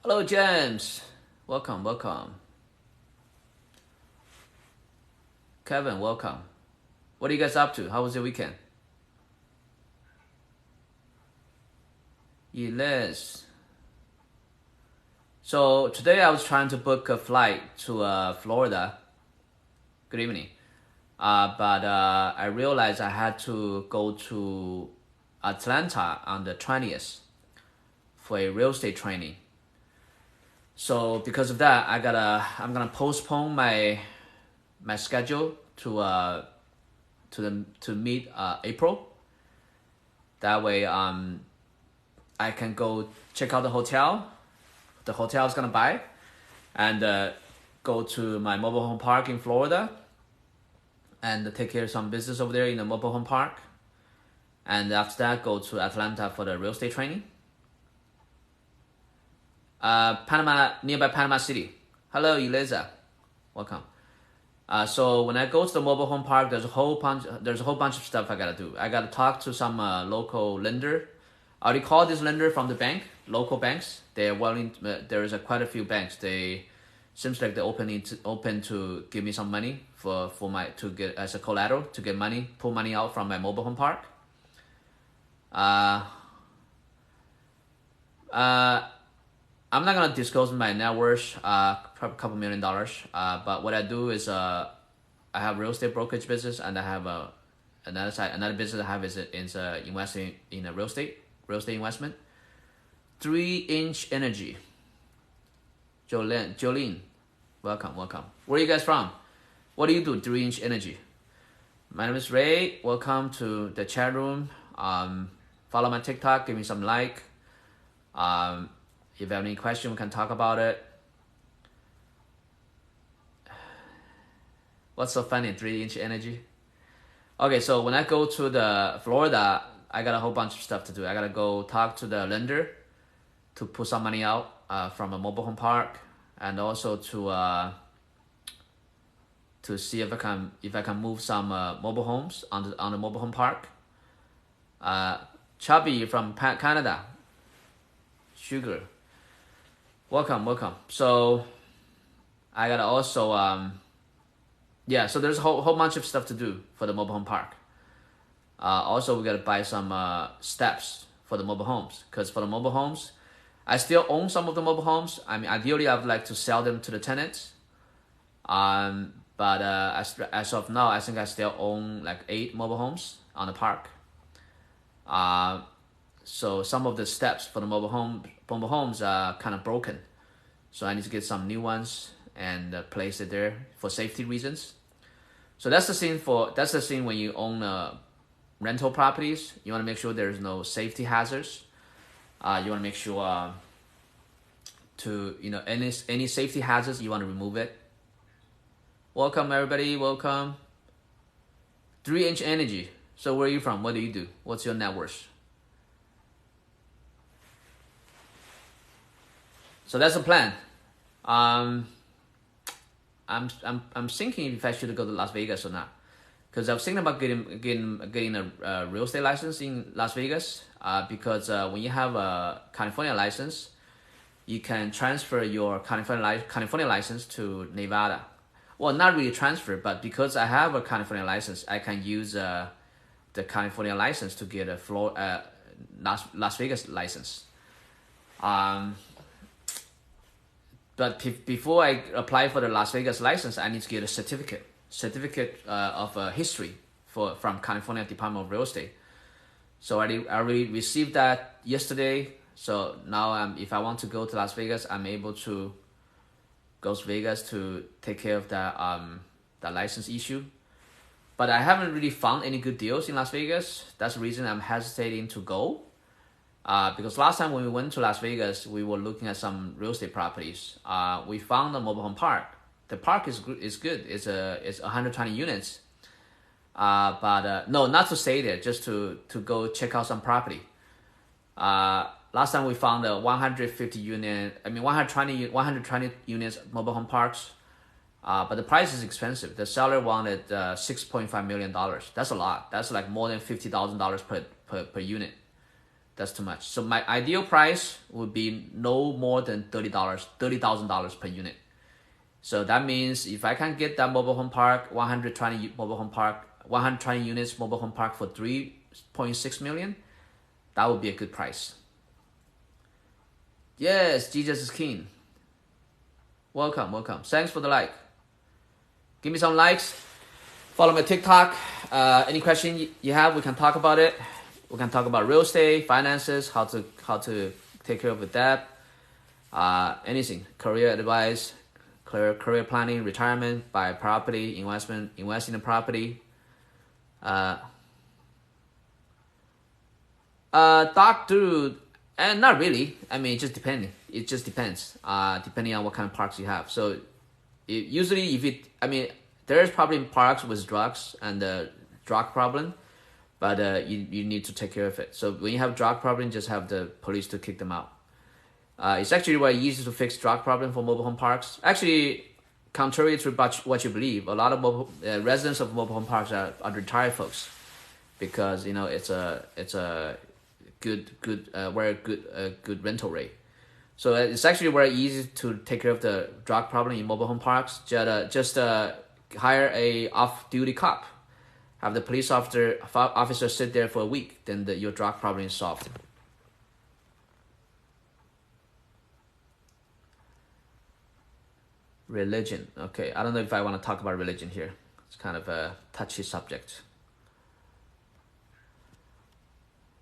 Hello, James. Welcome, welcome. Kevin, welcome. What are you guys up to? How was your weekend? Yes. So today I was trying to book a flight to Florida. Good evening. But I realized I had to go to Atlanta on the 20th for a real estate training. So because of that, I'm gonna postpone my schedule to meet April. That way, I can go check out the hotel is gonna buy, and go to my mobile home park in Florida, and take care of some business over there in the mobile home park, and after that go to Atlanta for the real estate training. Panama, nearby Panama City. Hello, Eliza. Welcome. So when I go to the mobile home park, there's a whole bunch of stuff I gotta do. I gotta talk to some local lender. I already called this lender from the bank, local banks. They're willing. There is quite a few banks. They seems like they're open to give me some money to get as a collateral to get money, pull money out from my mobile home park. I'm not gonna disclose my net worth, probably a couple $1 million. But what I do is I have real estate brokerage business, and I have another business I have is investing in a real estate investment. 3-inch Energy. Jolene, welcome. Where are you guys from? What do you do? 3-inch Energy. My name is Ray. Welcome to the chat room. Follow my TikTok. Give me some like. If you have any question, we can talk about it. What's so funny? 3-inch Energy. Okay, so when I go to the Florida, I got a whole bunch of stuff to do. I gotta go talk to the lender to pull some money out from a mobile home park, and also to see if I can move some mobile homes on the mobile home park. Chubby from Canada. Sugar. Welcome. So I gotta also so there's a whole bunch of stuff to do for the mobile home park. Also we gotta buy some steps for the mobile homes, because for the mobile homes, I still own some of the mobile homes. I mean, ideally I would like to sell them to the tenants. But as of now, I think I still own like 8 mobile homes on the park. So some of the steps for the mobile homes are kind of broken. So I need to get some new ones and place it there for safety reasons. So that's the scene when you own rental properties. You want to make sure there's no safety hazards. You want to make sure any safety hazards, you want to remove it. Welcome everybody, welcome. 3-inch Energy. So where are you from? What do you do? What's your net worth? So that's the plan. I'm thinking if I should go to Las Vegas or not, because I was thinking about getting a real estate license in Las Vegas. Because when you have a California license, you can transfer your California license to Nevada. Well, not really transfer, but because I have a California license, I can use the California license to get a Las Vegas license. But before I apply for the Las Vegas license, I need to get a certificate of history from California Department of Real Estate. So I already received that yesterday. So now if I want to go to Las Vegas, I'm able to go to Vegas to take care of the license issue. But I haven't really found any good deals in Las Vegas. That's the reason I'm hesitating to go. Because last time when we went to Las Vegas, we were looking at some real estate properties. We found a mobile home park. The park is good. It's 120 units. But no, not to stay there, just to go check out some property. Last time we found a 120 units mobile home parks. But the price is expensive. The seller wanted $6.5 million. That's a lot. That's like more than $50,000 per unit. That's too much. So my ideal price would be no more than $30,000 per unit. So that means if I can get that mobile home park, 120 mobile home park, 120 units mobile home park for 3.6 million, that would be a good price. Yes, Jesus is King. Welcome. Thanks for the like. Give me some likes. Follow my TikTok. Any question you have, we can talk about it. We can talk about real estate, finances, how to take care of the debt, anything, career advice, career planning, retirement, buy property, investment, invest in a property. Doctor, and not really. I mean, it just depends. Depending on what kind of parks you have. So, usually, there's probably parks with drugs and drug problem, but you need to take care of it. So when you have drug problem, just have the police to kick them out. It's actually very easy to fix drug problem for mobile home parks. Actually, contrary to what you believe, a lot of residents of mobile home parks are retired folks, because it's a very good rental rate. So it's actually very easy to take care of the drug problem in mobile home parks. Just hire a off-duty cop, have the police officer sit there for a week, then your drug problem is solved. Religion. Okay, I don't know if I want to talk about religion here. It's kind of a touchy subject.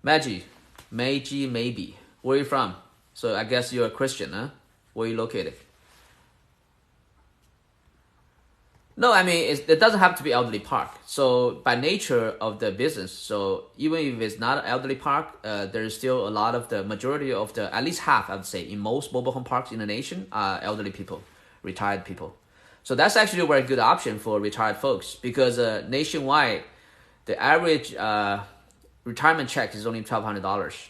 Meiji, maybe. Where are you from? So I guess you're a Christian, huh? Where are you located? No, I mean, it doesn't have to be elderly park. So by nature of the business, so even if it's not an elderly park, there's still a lot of the majority of the, at least half, I would say, in most mobile home parks in the nation are elderly people, retired people. So that's actually a very good option for retired folks, because nationwide, the average retirement check is only $1,200.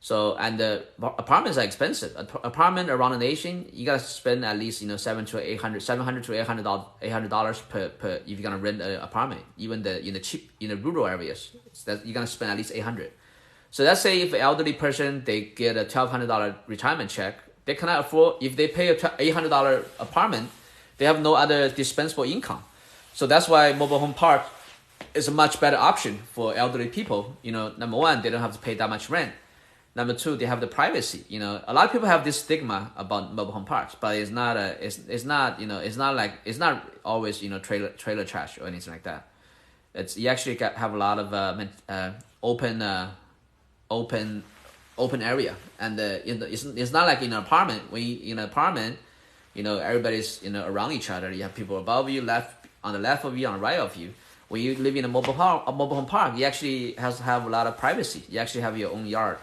So, and the apartments are expensive. Apartment around the nation, you gotta spend at least $700 to $800 per if you're gonna rent an apartment. Even in the rural areas, you're gonna spend at least $800. So let's say if an elderly person, they get a $1,200 retirement check, they cannot afford. If they pay a $800 apartment, they have no other dispensable income. So that's why mobile home park is a much better option for elderly people. Number one, they don't have to pay that much rent. Number two, they have the privacy. A lot of people have this stigma about mobile home parks, but it's not always trailer trash or anything like that. You actually have a lot of open area, and it's not like in an apartment. When in an apartment, everybody's around each other. You have people above you, on the left of you, on the right of you. When you live in a mobile home park, you actually have a lot of privacy. You actually have your own yard.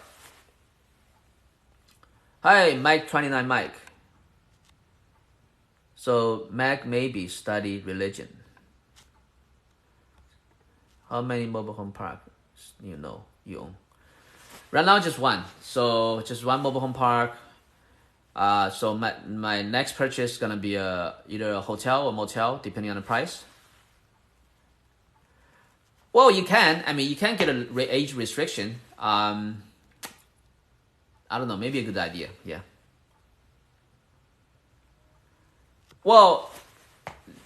Hi, Mike29 Mike. So Mac maybe study religion. How many mobile home parks you own? Right now, just one. So just one mobile home park. So my next purchase is gonna be either a hotel or motel, depending on the price. Well, you can. You can get an age restriction. I don't know, maybe a good idea, yeah. Well,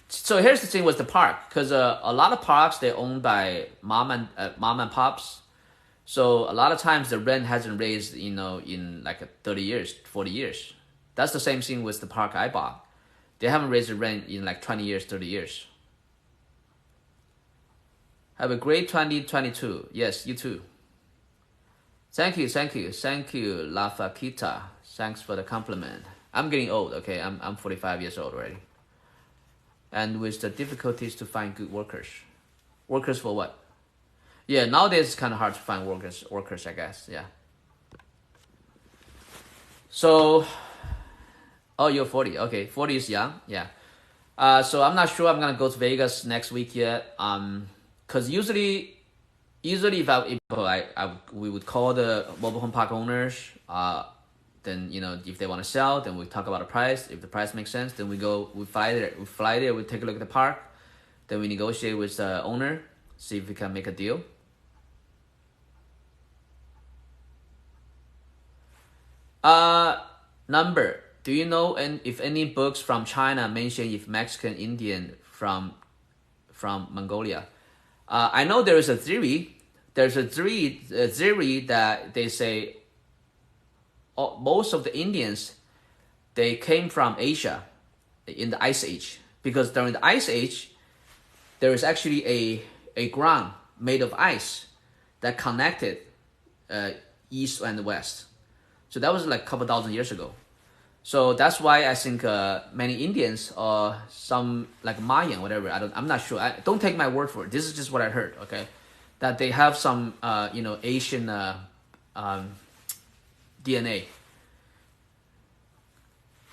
so here's the thing with the park, because a lot of parks, they're owned by mom and pops. So a lot of times the rent hasn't raised, in like 30 years, 40 years. That's the same thing with the park I bought. They haven't raised the rent in like 20 years, 30 years. Have a great 2022. Yes, you too. Thank you, La Faquita. Thanks for the compliment. I'm getting old, okay? I'm 45 years old already. And with the difficulties to find good workers. Workers for what? Yeah, nowadays it's kind of hard to find workers, I guess, yeah. So, you're 40, okay. 40 is young, yeah. So I'm not sure I'm gonna go to Vegas next week yet. Cause usually if we would call the mobile home park owners. Then if they want to sell, then we talk about the price. If the price makes sense, then we fly there. We take a look at the park. Then we negotiate with the owner, see if we can make a deal. Number. Do you know if any books from China mention if Mexican Indian from Mongolia? I know there is a theory. There's a theory that they say most of the Indians, they came from Asia in the Ice Age, because during the Ice Age there is actually a ground made of ice that connected east and west. So that was like a couple thousand years ago. So that's why I think many Indians or some like Mayan, whatever, I'm not sure. Don't take my word for it. This is just what I heard. Okay, that they have some Asian DNA.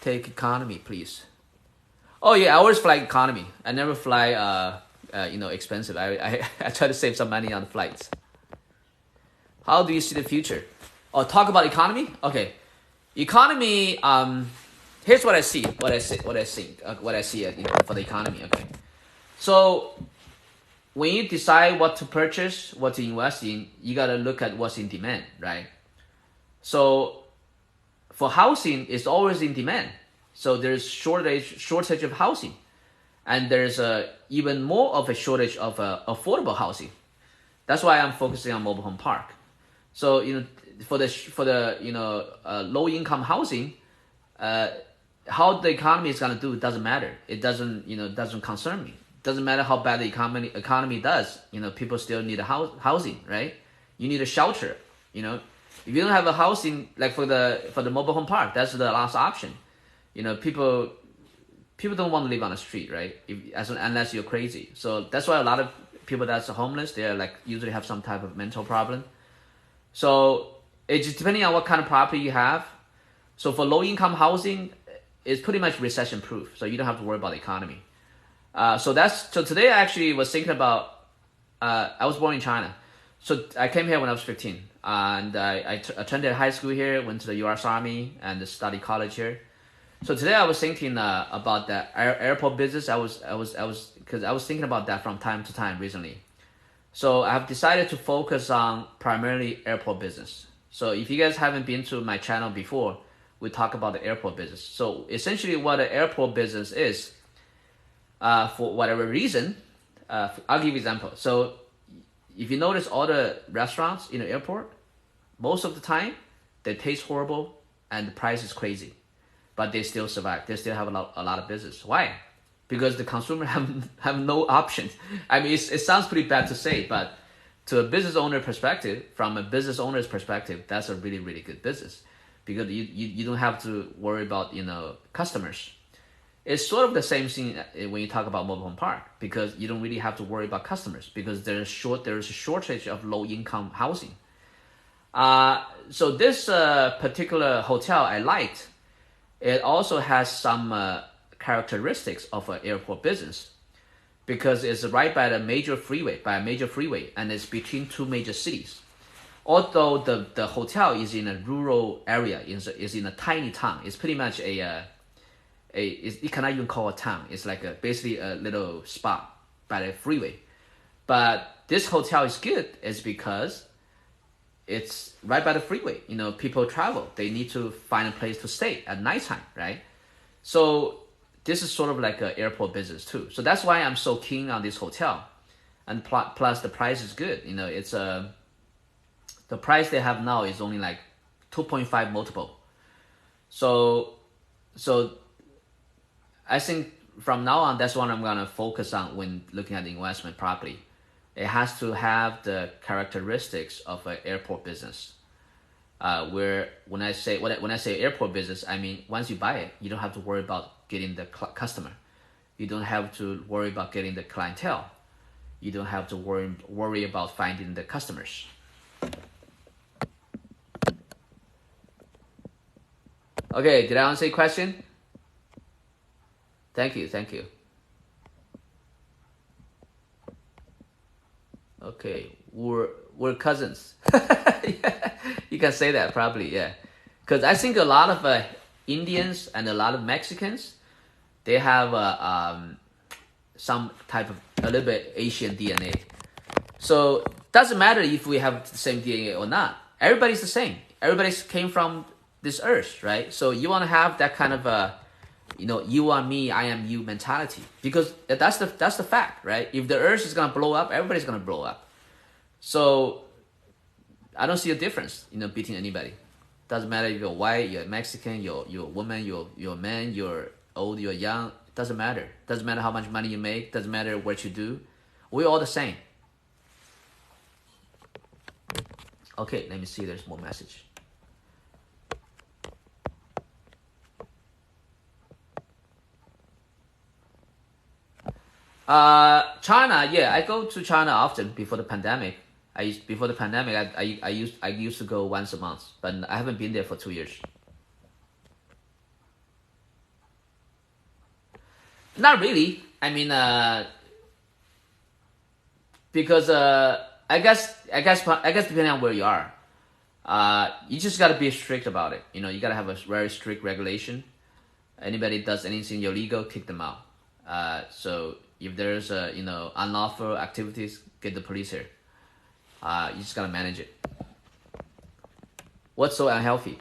Take economy, please. Oh yeah, I always fly economy. I never fly expensive. I try to save some money on flights. How do you see the future? Oh, talk about economy. Okay, economy. Here's what I see. What I see for the economy. Okay, so when you decide what to purchase, what to invest in, you gotta look at what's in demand, right? So for housing, it's always in demand. So there's shortage of housing, and there's even more of a shortage of affordable housing. That's why I'm focusing on mobile home park. So for the low income housing, how the economy is gonna do doesn't matter. It doesn't concern me. Doesn't matter how bad the economy does. People still need a housing, right? You need a shelter. If you don't have a housing, like for the mobile home park, that's the last option. People don't want to live on the street, right? Unless you're crazy. So that's why a lot of people that's homeless, they're like usually have some type of mental problem. So it's just depending on what kind of property you have. So for low income housing, it's pretty much recession proof. So you don't have to worry about the economy. So today I actually was thinking about. I was born in China, so I came here when I was 15, and I attended high school here, went to the U.S. Army, and studied college here. So today I was thinking about the airport business. I was thinking about that from time to time recently. So I have decided to focus on primarily airport business. So if you guys haven't been to my channel before, we talk about the airport business. So essentially what an airport business is, for whatever reason, I'll give you an example. So if you notice all the restaurants in the airport, most of the time they taste horrible and the price is crazy, but they still survive. They still have a lot of business. Why? Because the consumer have no options. I mean, it sounds pretty bad to say, but to a business owner perspective, from a business owner's perspective, that's a really, really good business, because you don't have to worry about customers. It's sort of the same thing when you talk about mobile home park, because you don't really have to worry about customers, because there's a shortage of low income housing. So this particular hotel I liked. It also has some characteristics of an airport business, because it's right by a major freeway, and it's between two major cities. Although the hotel is in a rural area, is in a tiny town. It's pretty much you cannot even call it a town. It's like basically a little spot by the freeway. But this hotel is good is because it's right by the freeway. People travel. They need to find a place to stay at nighttime, right? So this is sort of like an airport business too. So that's why I'm so keen on this hotel. And plus the price is good. It's the price they have now is only like 2.5 multiple. So I think from now on, that's what I'm gonna focus on when looking at the investment property. It has to have the characteristics of an airport business. Where when I say airport business, I mean once you buy it, you don't have to worry about getting the customer. You don't have to worry about getting the clientele. You don't have to worry about finding the customers. Okay, did I answer your question? Thank you. Okay, we're cousins. Yeah, you can say that probably, yeah. Because I think a lot of Indians and a lot of Mexicans, they have some type of a little bit Asian DNA. So doesn't matter if we have the same DNA or not. Everybody's the same. Everybody came from this earth, right? So you want to have that kind of a, you are me, I am you mentality, because that's the fact, right? If the earth is gonna blow up, everybody's gonna blow up. So I don't see a difference, beating anybody. Doesn't matter if you're white, you're Mexican, you're a woman, you're a man, you're old, you're young. Doesn't matter. Doesn't matter how much money you make. Doesn't matter what you do. We're all the same. Okay, let me see. There's more message. China, yeah, I go to China often before the pandemic. Before the pandemic, I used to go once a month, but I haven't been there for 2 years. Not really. I mean, because I guess depending on where you are, you just gotta be strict about it. You gotta have a very strict regulation. Anybody does anything illegal, kick them out. So if there's unlawful activities, get the police here. You just gotta manage it. What's so unhealthy?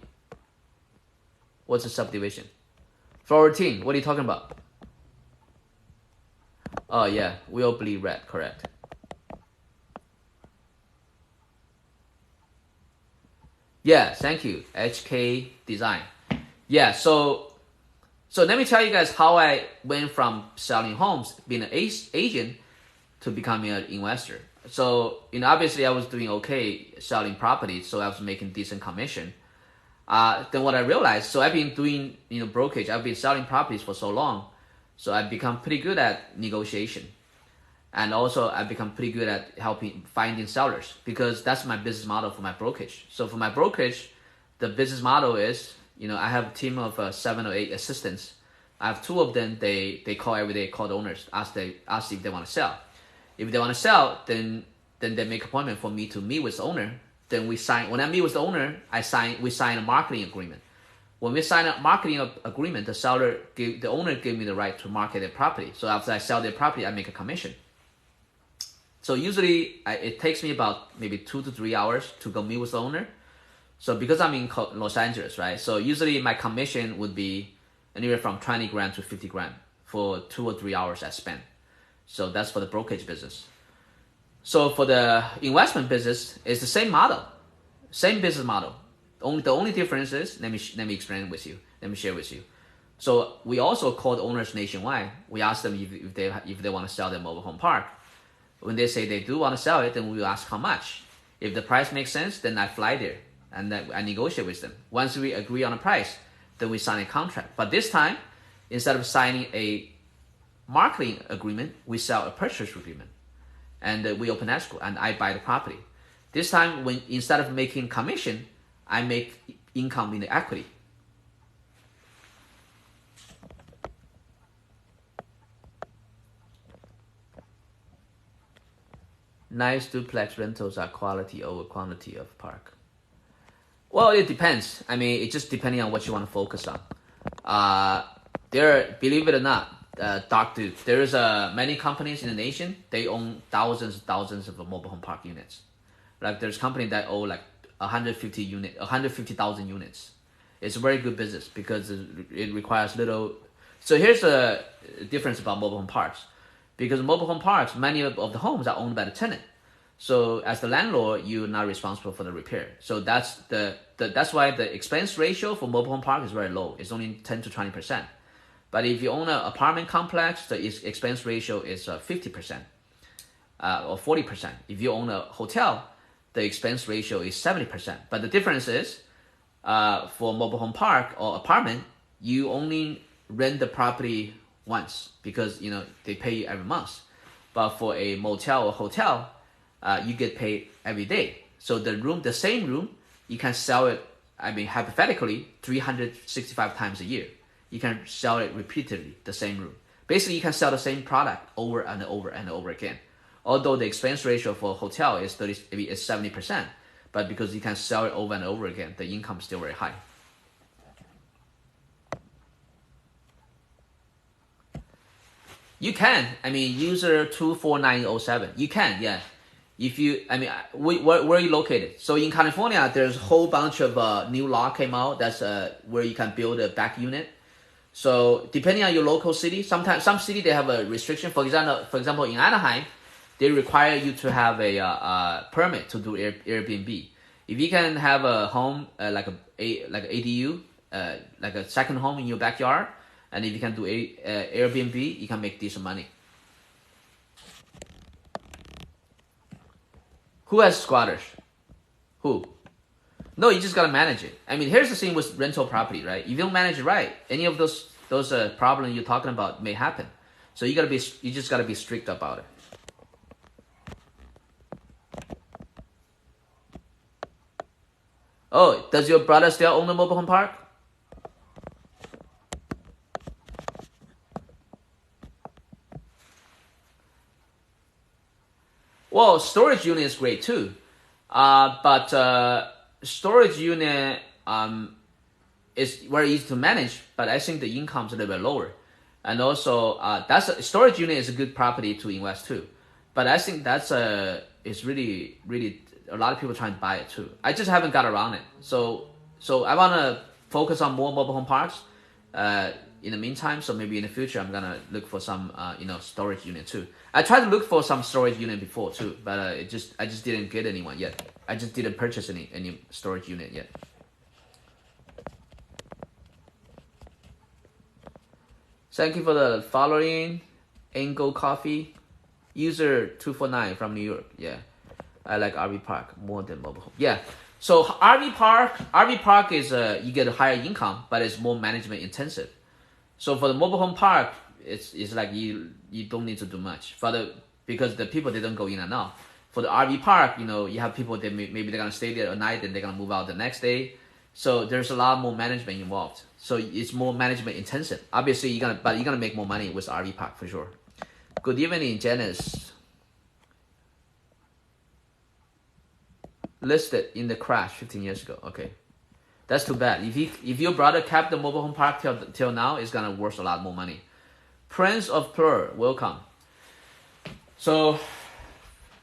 What's a subdivision? Florentine, what are you talking about? Oh yeah, we all bleed red, correct. Yeah, thank you, HK Design. Yeah, so let me tell you guys how I went from selling homes, being an agent, to becoming an investor. So, obviously I was doing okay selling properties, so I was making decent commission. Then what I realized, so I've been doing, brokerage, I've been selling properties for so long, so I've become pretty good at negotiation. And also I've become pretty good at finding sellers, because that's my business model for my brokerage. So for my brokerage, the business model is, I have a team of 7 or 8 assistants. I have 2 of them, they call every day, call the owners, ask if they want to sell. If they want to sell, then they make an appointment for me to meet with the owner. Then we sign. When I meet with the owner, we sign a marketing agreement. When we sign a marketing agreement, the owner gave me the right to market their property. So after I sell their property, I make a commission. So usually it takes me about maybe 2 to 3 hours to go meet with the owner. So because I'm in Los Angeles, right? So usually my commission would be anywhere from 20 grand to 50 grand for 2 or 3 hours I spend. So that's for the brokerage business. So for the investment business, it's the same model, same business model. The only difference is, let me explain it with you. Let me share with you. So we also called owners nationwide. We asked them if they want to sell their mobile home park. When they say they do want to sell it, then we ask how much. If the price makes sense, then I fly there and then I negotiate with them. Once we agree on a price, then we sign a contract. But this time, instead of signing a marketing agreement, we sell a purchase agreement, and we open escrow and I buy the property. This time, instead of making commission, I make income in the equity. Nice duplex rentals are quality over quantity of park. Well, it depends. I mean, it's just depending on what you want to focus on. Believe it or not, dark dude, there's many companies in the nation, they own thousands of mobile home park units. Like there's company that own like 150,000 units. It's a very good business because it requires little. So here's the difference about mobile home parks. Because mobile home parks, many of the homes are owned by the tenant. So as the landlord, you're not responsible for the repair. So that's why the expense ratio for mobile home park is very low. It's only 10 to 20%. But if you own an apartment complex, the expense ratio is 50% or 40%. If you own a hotel, the expense ratio is 70%. But the difference is, for mobile home park or apartment, you only rent the property once because they pay you every month. But for a motel or hotel, you get paid every day. So the same room, you can sell it, hypothetically, 365 times a year. You can sell it repeatedly, the same room. Basically, you can sell the same product over and over and over again. Although the expense ratio for a hotel is 70%, but because you can sell it over and over again, the income is still very high. You can. User 24907. You can, yeah. If you, I mean, where are you located? So in California, there's a whole bunch of new law came out. That's where you can build a back unit. So depending on your local city, sometimes some city they have a restriction. For example, in Anaheim, they require you to have a permit to do Airbnb. If you can have a home like an ADU, like a second home in your backyard, and if you can do Airbnb, you can make decent money. Who has squatters? Who? No, you just gotta manage it. I mean, here's the thing with rental property, right? If you don't manage it right, any of those problems you're talking about may happen. So you just gotta be strict about it. Oh, does your brother still own the mobile home park? Well, storage unit is great too, but storage unit is very easy to manage, but I think the income is a little bit lower, and also storage unit is a good property to invest too, but I think is really a lot of people trying to buy it too. I just haven't got around it, so I want to focus on more mobile home parks. In the meantime, so maybe in the future I'm gonna look for some storage unit too. I tried to look for some storage unit before too, but I just didn't get anyone yet. I just didn't purchase any storage unit yet. Thank you for the following. Angle Coffee, user 249 from New York. Yeah, I like RV park more than mobile home. Yeah, so RV park is you get a higher income, but it's more management intensive. So for the mobile home park, it's like you don't need to do much because the people they don't go in and out. For the RV park, you have people that maybe they're gonna stay there a night and they're gonna move out the next day. So there's a lot more management involved. So it's more management intensive. Obviously, you're gonna make more money with RV park for sure. Good evening, Janice. Listed in the crash 15 years ago. Okay. That's too bad. If your brother kept the mobile home park till now, it's gonna worth a lot more money. Prince of Pearl, welcome. So,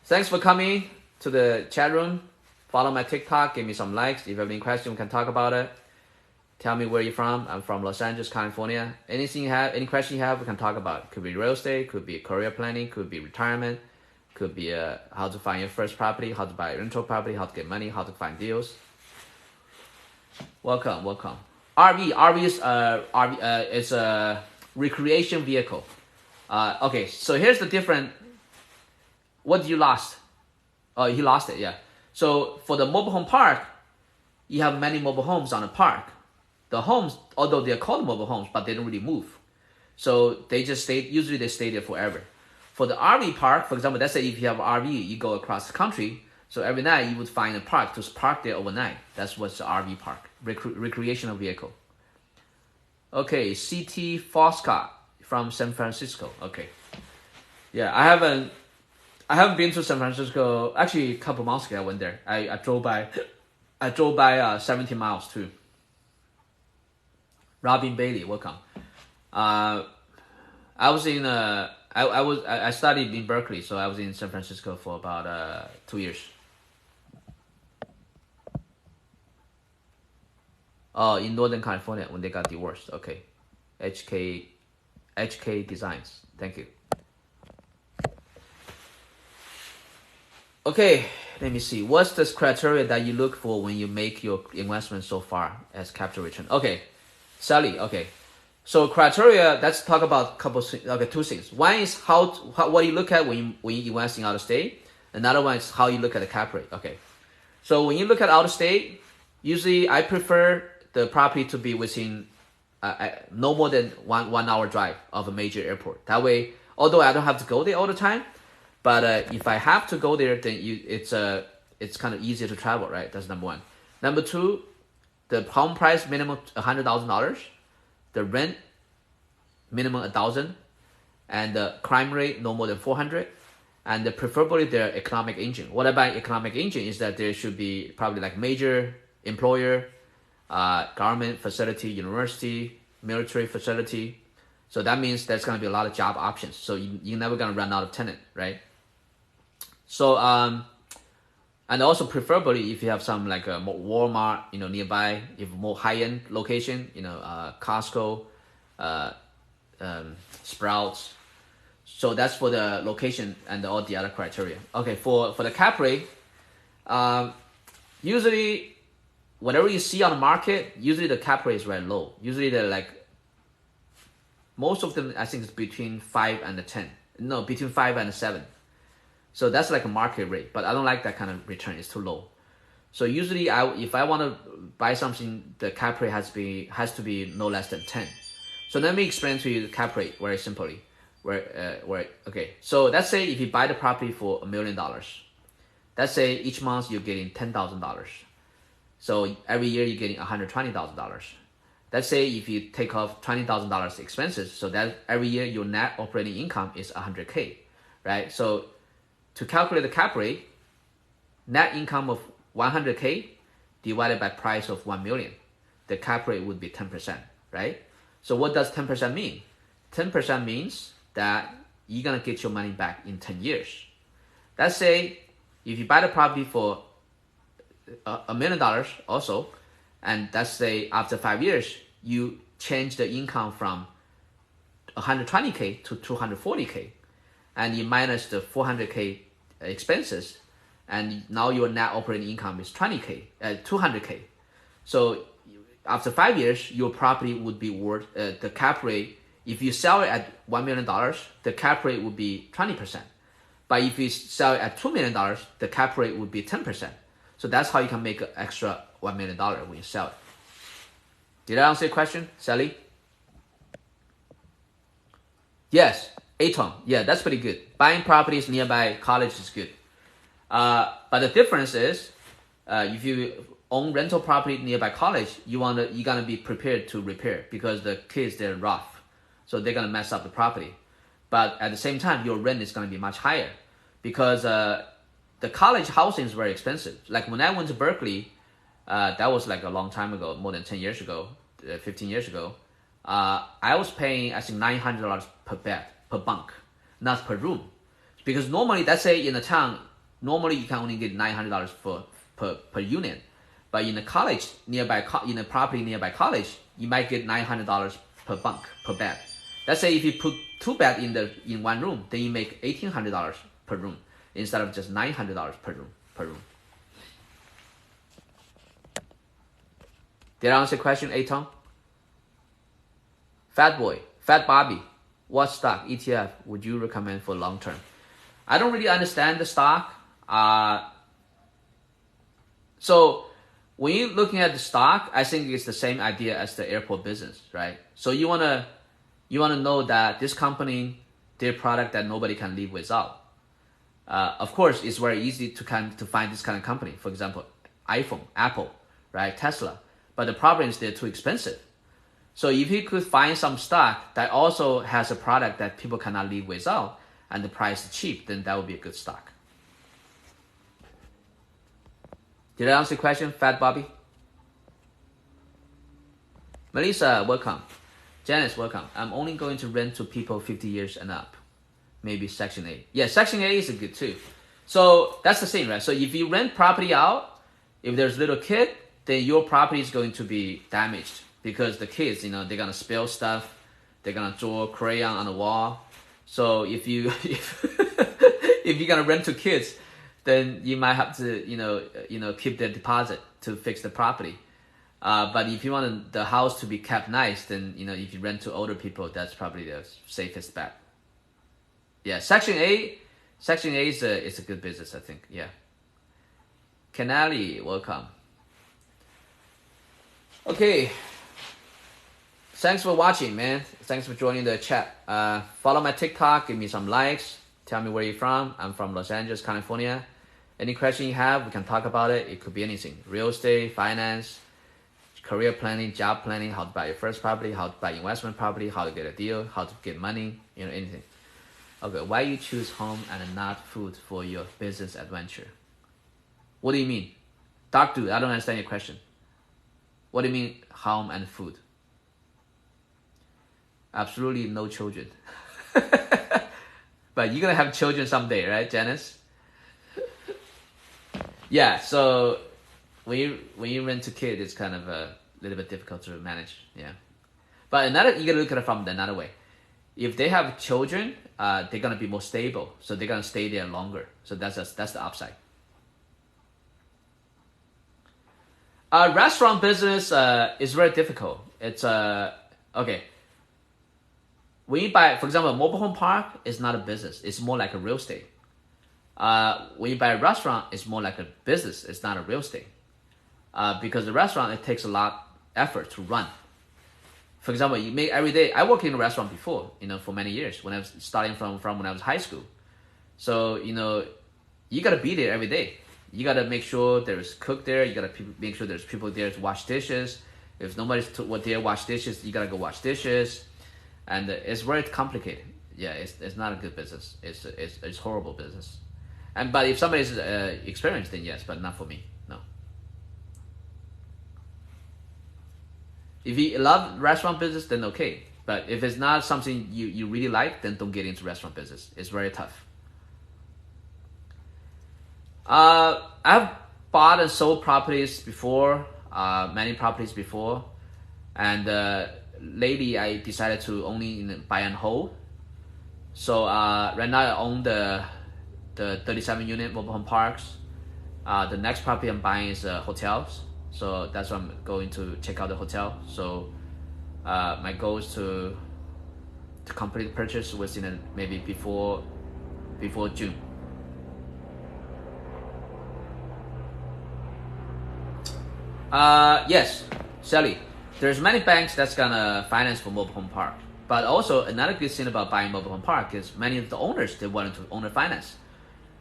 thanks for coming to the chat room. Follow my TikTok. Give me some likes. If you have any questions, we can talk about it. Tell me where you're from. I'm from Los Angeles, California. Anything you have, any question you have, we can talk about it. Could be real estate, could be career planning, could be retirement, could be how to find your first property, how to buy a rental property, how to get money, how to find deals. Welcome. RV is a recreation vehicle. Okay, so here's the different. What you lost? Oh, he lost it. Yeah. So for the mobile home park, you have many mobile homes on the park. The homes, although they're called mobile homes, but they don't really move. So they just usually they stay there forever. For the RV park, for example, let's say if you have an RV, you go across the country. So every night you would find a park to park there overnight. That's what's the RV park, recreational vehicle. Okay, CT Fosca from San Francisco. Okay, yeah, I haven't been to San Francisco. Actually, a couple months ago I went there. I drove by 17 miles too. Robin Bailey, welcome. I studied in Berkeley, so I was in San Francisco for about 2 years. Oh, in Northern California when they got divorced. Okay, HK Designs. Thank you. Okay, let me see. What's the criteria that you look for when you make your investment so far as capital return? Okay, Sally. Okay, so criteria. Let's talk about two things. One is what you look at when you invest in out of state. Another one is how you look at the cap rate. Okay, so when you look at out of state, usually I prefer the property to be within no more than one hour drive of a major airport. That way, although I don't have to go there all the time, but if I have to go there, then it's kind of easier to travel, right? That's number one. Number two, the home price minimum $100,000, the rent minimum $1,000, and the crime rate no more than 400, and preferably their economic engine. What about economic engine is that there should be probably like major employer, government facility, university, military facility. So that means there's going to be a lot of job options. So you're never going to run out of tenant, right? So and also preferably if you have some like a Walmart, nearby, if more high-end location, Costco, Sprouts. So that's for the location and all the other criteria. Okay, for the cap rate, usually whatever you see on the market, usually the cap rate is very low. Usually they're like, most of them I think is between 5 and 10. No, between 5 and 7. So that's like a market rate, but I don't like that kind of return. It's too low. So usually if I want to buy something, the cap rate has to be no less than 10. So let me explain to you the cap rate very simply. Okay, so let's say if you buy the property for $1 million, let's say each month you're getting $10,000. So every year you're getting $120,000. Let's say if you take off $20,000 expenses, so that every year your net operating income is $100K, right? So to calculate the cap rate, net income of $100K divided by price of $1 million, the cap rate would be 10%, right? So what does 10% mean? 10% means that you're gonna get your money back in 10 years. Let's say if you buy the property for $1 million also, and let's say after 5 years, you change the income from 120K to 240K, and you minus the 400K expenses, and now your net operating income is 200K. So after 5 years, your property would be worth, the cap rate, if you sell it at $1 million, the cap rate would be 20%. But if you sell it at $2 million, the cap rate would be 10%. So that's how you can make an extra $1 million when you sell it. Did I answer your question, Sally? Yes, Aton. Yeah, that's pretty good. Buying properties nearby college is good. But the difference is, if you own rental property nearby college, you're gonna be prepared to repair because the kids, they're rough, so they're gonna mess up the property. But at the same time, your rent is gonna be much higher because the college housing is very expensive. Like when I went to Berkeley, that was like a long time ago, more than 10 years ago, 15 years ago. I was paying, I think, $900 per bed, per bunk, not per room. Because normally, let's say in a town, normally you can only get $900 per unit. But in a college nearby, in a property nearby college, you might get $900 per bunk, per bed. Let's say if you put 2 beds in one room, then you make $1,800 per room instead of just $900 per room. Did I answer the question, Aton? Fat Bobby, what stock, ETF, would you recommend for long term? I don't really understand the stock. So when you're looking at the stock, I think it's the same idea as the airport business, right? So you wanna know that this company, their product that nobody can live without. Of course, it's very easy to find this kind of company. For example, iPhone, Apple, right, Tesla. But the problem is they're too expensive. So if you could find some stock that also has a product that people cannot live without, and the price is cheap, then that would be a good stock. Did I answer the question, Fat Bobby? Melissa, welcome. Janice, welcome. I'm only going to rent to people 50 years and up. Maybe Section 8. Yeah, Section 8 is good too. So that's the same, right? So if you rent property out, if there's a little kid, then your property is going to be damaged because the kids, they're going to spill stuff. They're going to draw crayon on the wall. So if you're going to rent to kids, then you might have to, keep their deposit to fix the property. But if you want the house to be kept nice, then, if you rent to older people, that's probably the safest bet. Yeah, Section 8 is a good business, I think. Yeah. Canali, welcome. Okay. Thanks for watching, man. Thanks for joining the chat. Follow my TikTok, give me some likes. Tell me where you're from. I'm from Los Angeles, California. Any question you have, we can talk about it. It could be anything. Real estate, finance, career planning, job planning, how to buy your first property, how to buy investment property, how to get a deal, how to get money, anything. Okay, why you choose home and not food for your business adventure? What do you mean? Dark dude, I don't understand your question. What do you mean home and food? Absolutely no children. But you're going to have children someday, right, Janice? Yeah, so when you rent a kid, it's kind of a little bit difficult to manage. Yeah, but you gotta look at it from another way. If they have children, they're gonna be more stable, so they're gonna stay there longer. So that's the upside. Restaurant business is very difficult. It's okay. When you buy, for example, a mobile home park is not a business. It's more like a real estate. When you buy a restaurant, it's more like a business. It's not a real estate. Because the restaurant, it takes a lot effort to run. For example, you make every day. I worked in a restaurant before, for many years when I was starting from when I was high school. So, you gotta be there every day. You gotta make sure there's cook there. You gotta make sure there's people there to wash dishes. If nobody's there wash dishes, you gotta go wash dishes. And it's very complicated. Yeah, it's not a good business. It's horrible business. But if somebody's experienced, then yes, but not for me. No. If you love restaurant business, then okay. But if it's not something you really like, then don't get into restaurant business. It's very tough. I've bought and sold properties before, many properties before, and lately I decided to only buy and hold. So right now I own the 37 unit mobile home parks. The next property I'm buying is hotels. So that's why I'm going to check out the hotel. So my goal is to complete the purchase within maybe before June. Yes, Sally. There's many banks that's gonna finance for mobile home park. But also another good thing about buying mobile home park is many of the owners, they want to owner finance.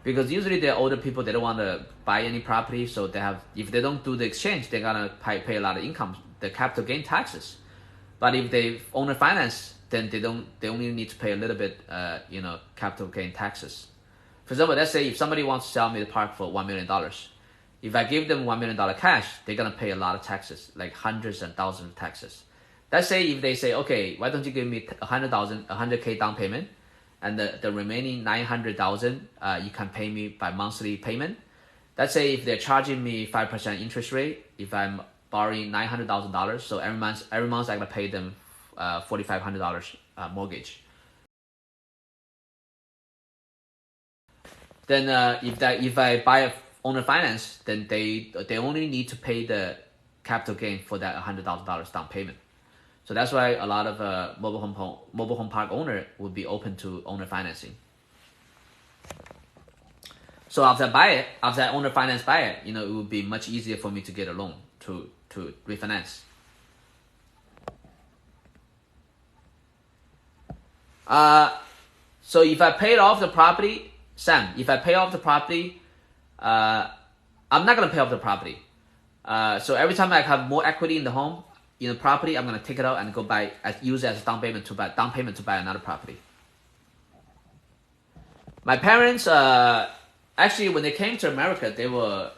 Because usually they're older people, they don't want to buy any property, so if they don't do the exchange, they're gonna pay a lot of income, the capital gain taxes. But if they owner finance, then they only need to pay a little bit, capital gain taxes. For example, let's say if somebody wants to sell me the park for $1 million, if I give them $1 million cash, they're gonna pay a lot of taxes, like hundreds and thousands of taxes. Let's say if they say, okay, why don't you give me 100K down payment, and the remaining 900,000 you can pay me by monthly payment. Let's say if they're charging me 5% interest rate, if I'm borrowing $900,000, so every month I gotta pay them $4,500 mortgage. Then if I buy a owner finance, then they only need to pay the capital gain for that $100,000 down payment. So that's why a lot of mobile home park owner would be open to owner financing. So after owner finance buy it, it would be much easier for me to get a loan to refinance. So if I paid off the property, Sam, I'm not gonna pay off the property. So every time I have more equity in the home, in the property, I'm gonna take it out and go use it as a down payment to buy another property. My parents, actually, when they came to America, they were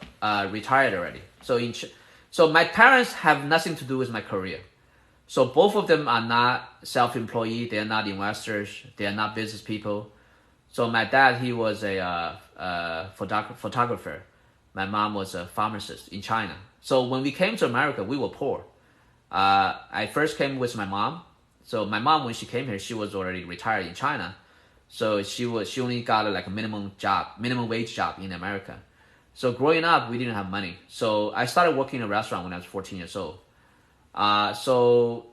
retired already. So my parents have nothing to do with my career. So both of them are not self-employed. They are not investors. They are not business people. So my dad, he was a photographer. My mom was a pharmacist in China. So when we came to America, we were poor. I first came with my mom. So my mom, when she came here, she was already retired in China. So she only got a minimum wage job in America. So growing up, we didn't have money. So I started working in a restaurant when I was 14 years old. So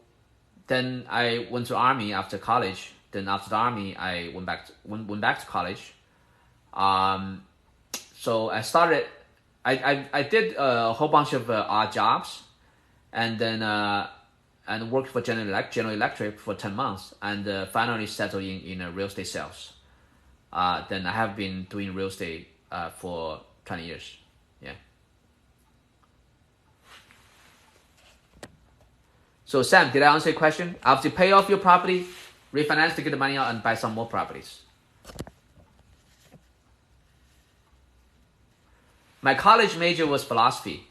then I went to Army after college. Then after the Army, I went back to college. So I started. I did a whole bunch of odd jobs, and then and worked for General Electric for 10 months, and finally settled in real estate sales. Then I have been doing real estate for 20 years. Yeah. So Sam, did I answer your question? After you pay off your property, refinance to get the money out and buy some more properties. My college major was philosophy.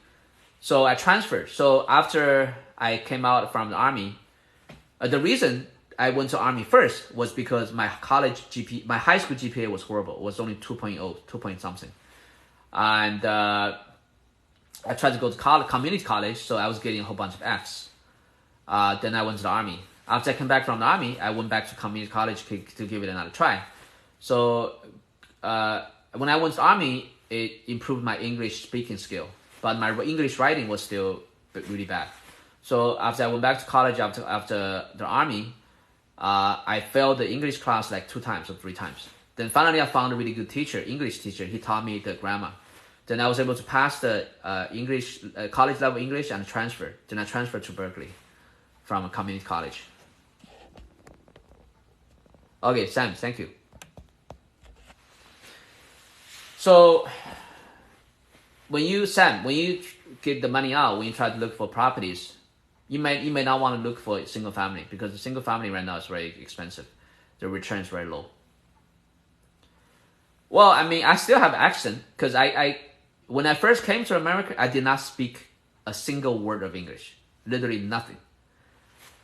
So I transferred. So after I came out from the Army, the reason I went to Army first was because my high school GPA was horrible. It was only 2.0, 2 point something. And I tried to go to community college, so I was getting a whole bunch of Fs. Then I went to the Army. After I came back from the Army, I went back to community college to give it another try. So when I went to the Army, it improved my English speaking skill, but my English writing was still really bad. So after I went back to college after the Army, I failed the English class like 2 times or 3 times. Then finally I found a really good teacher, English teacher. He taught me the grammar. Then I was able to pass the English college level English and transfer. Then I transferred to Berkeley from a community college. Okay, Sam, thank you. So when you get the money out, when you try to look for properties, you may not want to look for a single family, because the single family right now is very expensive. The return is very low. Well, I mean, I still have accent, because when I first came to America, I did not speak a single word of English, literally nothing.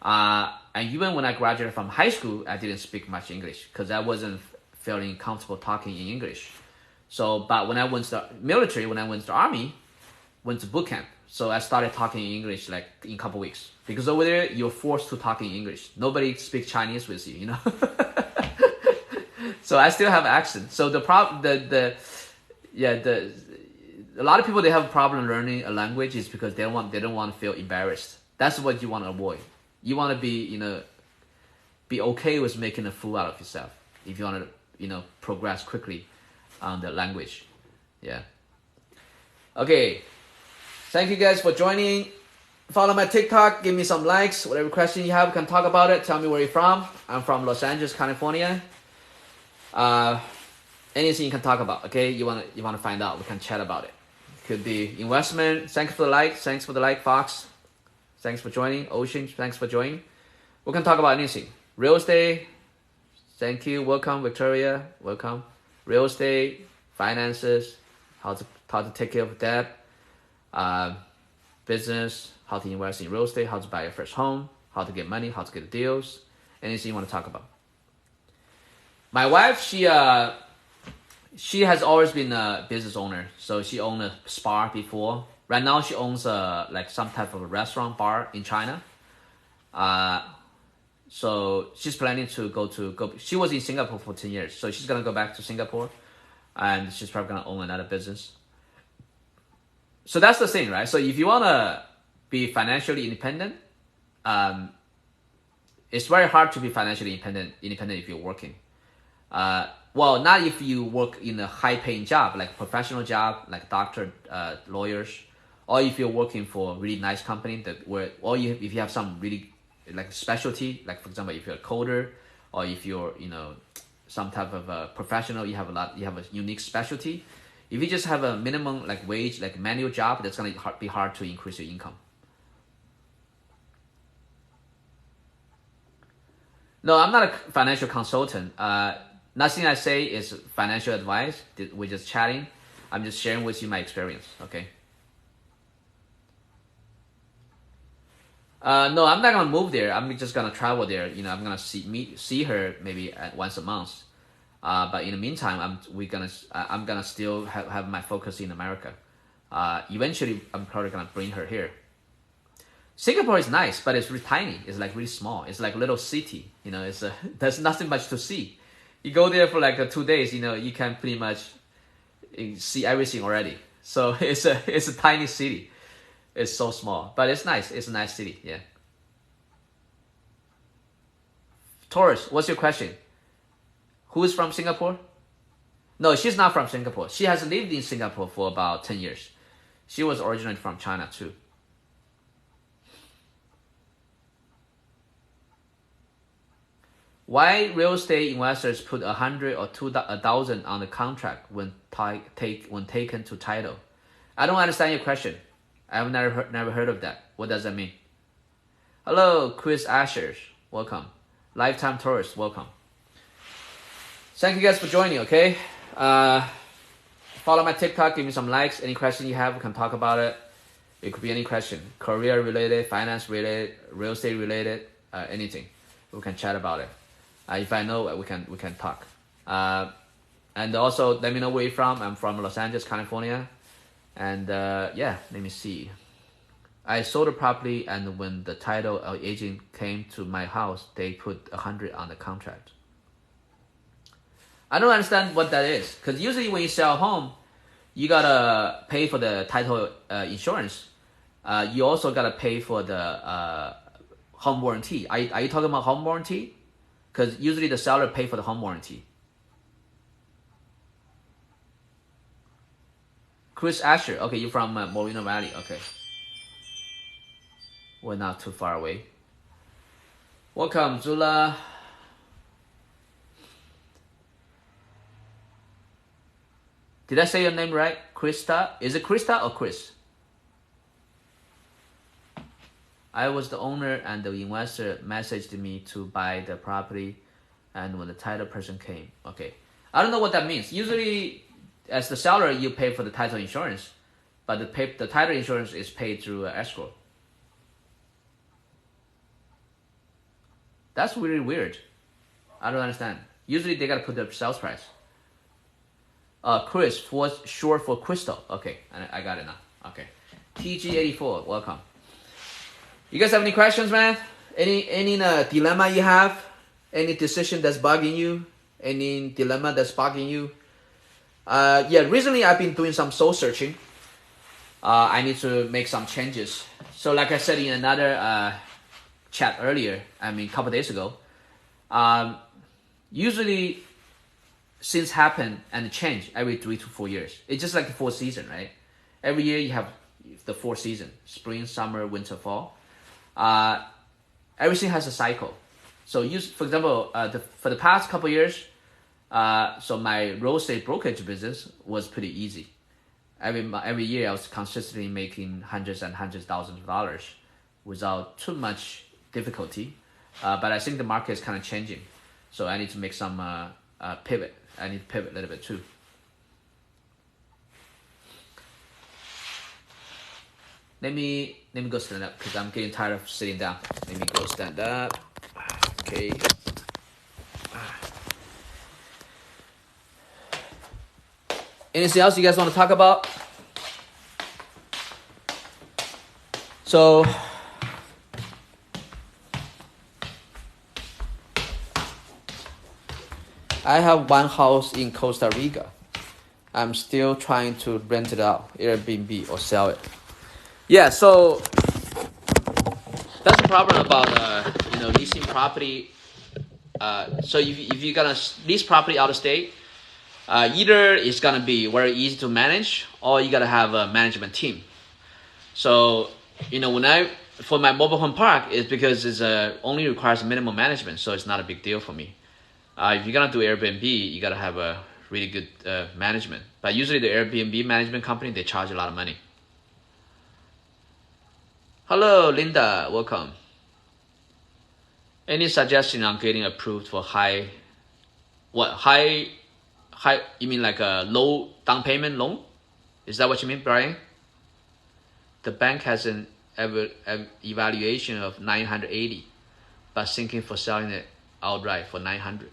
And even when I graduated from high school, I didn't speak much English, because I wasn't feeling comfortable talking in English. So, but when I went to the military, when I went to the Army, went to boot camp, so I started talking in English like in a couple weeks, because over there you're forced to talk in English. Nobody speaks Chinese with you, you know. So I still have accent. So a lot of people, they have a problem learning a language is because they don't want to feel embarrassed. That's what you want to avoid. You want to be okay with making a fool out of yourself if you want to progress quickly on the language. Yeah. Okay. Thank you guys for joining. Follow my TikTok. Give me some likes. Whatever question you have, we can talk about it. Tell me where you're from. I'm from Los Angeles, California. Anything you can talk about. Okay. You wanna find out? We can chat about it. Could be investment. Thanks for the like. Thanks for the like, Fox. Thanks for joining. Ocean. Thanks for joining. We can talk about anything. Real estate. Thank you. Welcome, Victoria. Welcome. Real estate, finances, how to take care of debt, business, how to invest in real estate, how to buy your first home, how to get money, how to get deals, anything you want to talk about. My wife, she has always been a business owner. So she owned a spa before. Right now she owns like some type of a restaurant bar in China. So she's planning to go. She was in Singapore for 10 years. So she's going to go back to Singapore, and she's probably going to own another business. So that's the thing, right? So if you want to be financially independent, it's very hard to be financially independent if you're working. Well, not if you work in a high-paying job, like professional job, like doctor, lawyers, or if you're working for a really nice company if you have some really like specialty, like for example, if you're a coder, or if you're some type of a professional, you have a unique specialty. If you just have a minimum like wage, like manual job, that's gonna be hard to increase your income. No, I'm not a financial consultant. Nothing I say is financial advice. We're just chatting. I'm just sharing with you my experience. Okay. No, I'm not gonna move there. I'm just gonna travel there. I'm gonna see her maybe once a month. But in the meantime, I'm gonna still have my focus in America. Eventually, I'm probably gonna bring her here. Singapore is nice, but it's really tiny. It's like really small. It's like a little city. There's nothing much to see. You go there for like 2 days. You can pretty much see everything already. So it's a tiny city. It's so small, but it's nice. It's a nice city, yeah. Taurus, what's your question? Who is from Singapore? No, she's not from Singapore. She has lived in Singapore for about 10 years. She was originally from China too. Why real estate investors put 100 or 1,000 on the contract when taken to title? I don't understand your question. I've never heard of that. What does that mean? Hello, Chris Ashers. Welcome. Lifetime Tourist. Welcome. Thank you guys for joining, okay? Follow my TikTok. Give me some likes. Any question you have, we can talk about it. It could be any question. Career related, finance related, real estate related, anything. We can chat about it. If I know, we can talk. And also, let me know where you're from. I'm from Los Angeles, California. And yeah, let me see. I sold the property, and when the title agent came to my house, they put 100 on the contract. I don't understand what that is, because usually when you sell a home, you gotta pay for the title insurance. You also gotta pay for the home warranty. Are you talking about home warranty? Because usually the seller pay for the home warranty. Chris Asher, okay, you're from Moreno Valley, okay. We're not too far away. Welcome, Zula. Did I say your name right? Krista? Is it Krista or Chris? I was the owner and the investor messaged me to buy the property, and when the title person came. Okay. I don't know what that means. Usually, as the seller, you pay for the title insurance, but the title insurance is paid through escrow. That's really weird. I don't understand. Usually, they gotta put the sales price. Chris, short for Crystal. Okay, I got it now. Okay. TG84, welcome. You guys have any questions, man? Any dilemma you have? Any decision that's bugging you? Any dilemma that's bugging you? Yeah, recently I've been doing some soul searching. I need to make some changes. So like I said in another chat earlier, I mean a couple days ago, usually things happen and change every 3 to 4 years. It's just like the 4th season, right? Every year you have the 4th season: spring, summer, winter, fall. Everything has a cycle. So for example, for the past couple years, so my real estate brokerage business was pretty easy. Every year I was consistently making hundreds and hundreds of thousands of dollars without too much difficulty. But I think the market is kind of changing, so I need to make some pivot. I need to pivot a little bit too. Let me go stand up because I'm getting tired of sitting down. Let me go stand up. Okay. Anything else you guys want to talk about? So I have one house in Costa Rica. I'm still trying to rent it out, Airbnb, or sell it. Yeah, so that's the problem about leasing property. So if you're gonna lease property out of state, either it's gonna be very easy to manage, or you gotta have a management team. So for my mobile home park, it's because it's only requires minimum management, so it's not a big deal for me. If you're gonna do Airbnb, you gotta have a really good management. But usually the Airbnb management company, they charge a lot of money. Hello, Linda, welcome. Any suggestion on getting approved for high, you mean like a low down payment loan? Is that what you mean, Brian? The bank has an evaluation of 980, but thinking for selling it outright for 900.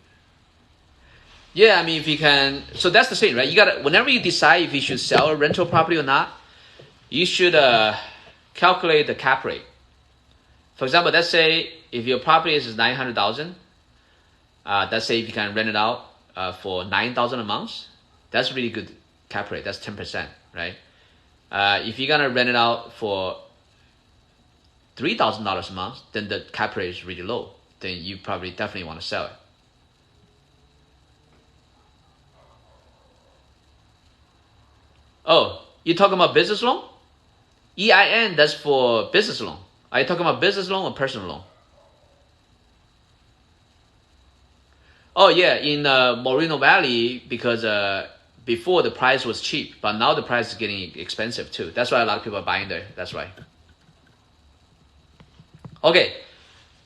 Yeah, I mean, if you can, so that's the thing, right? You gotta, whenever you decide if you should sell a rental property or not, you should calculate the cap rate. For example, let's say if your property is 900,000, let's say if you can rent it out for 9,000 a month, that's really good cap rate. That's 10%, right? If you're gonna rent it out for $3,000 a month, then the cap rate is really low. Then you probably definitely want to sell it. Oh, you're talking about business loan? EIN, that's for business loan. Are you talking about business loan or personal loan? Oh yeah, in Moreno Valley, because before the price was cheap, but now the price is getting expensive too. That's why a lot of people are buying there. That's right. Okay,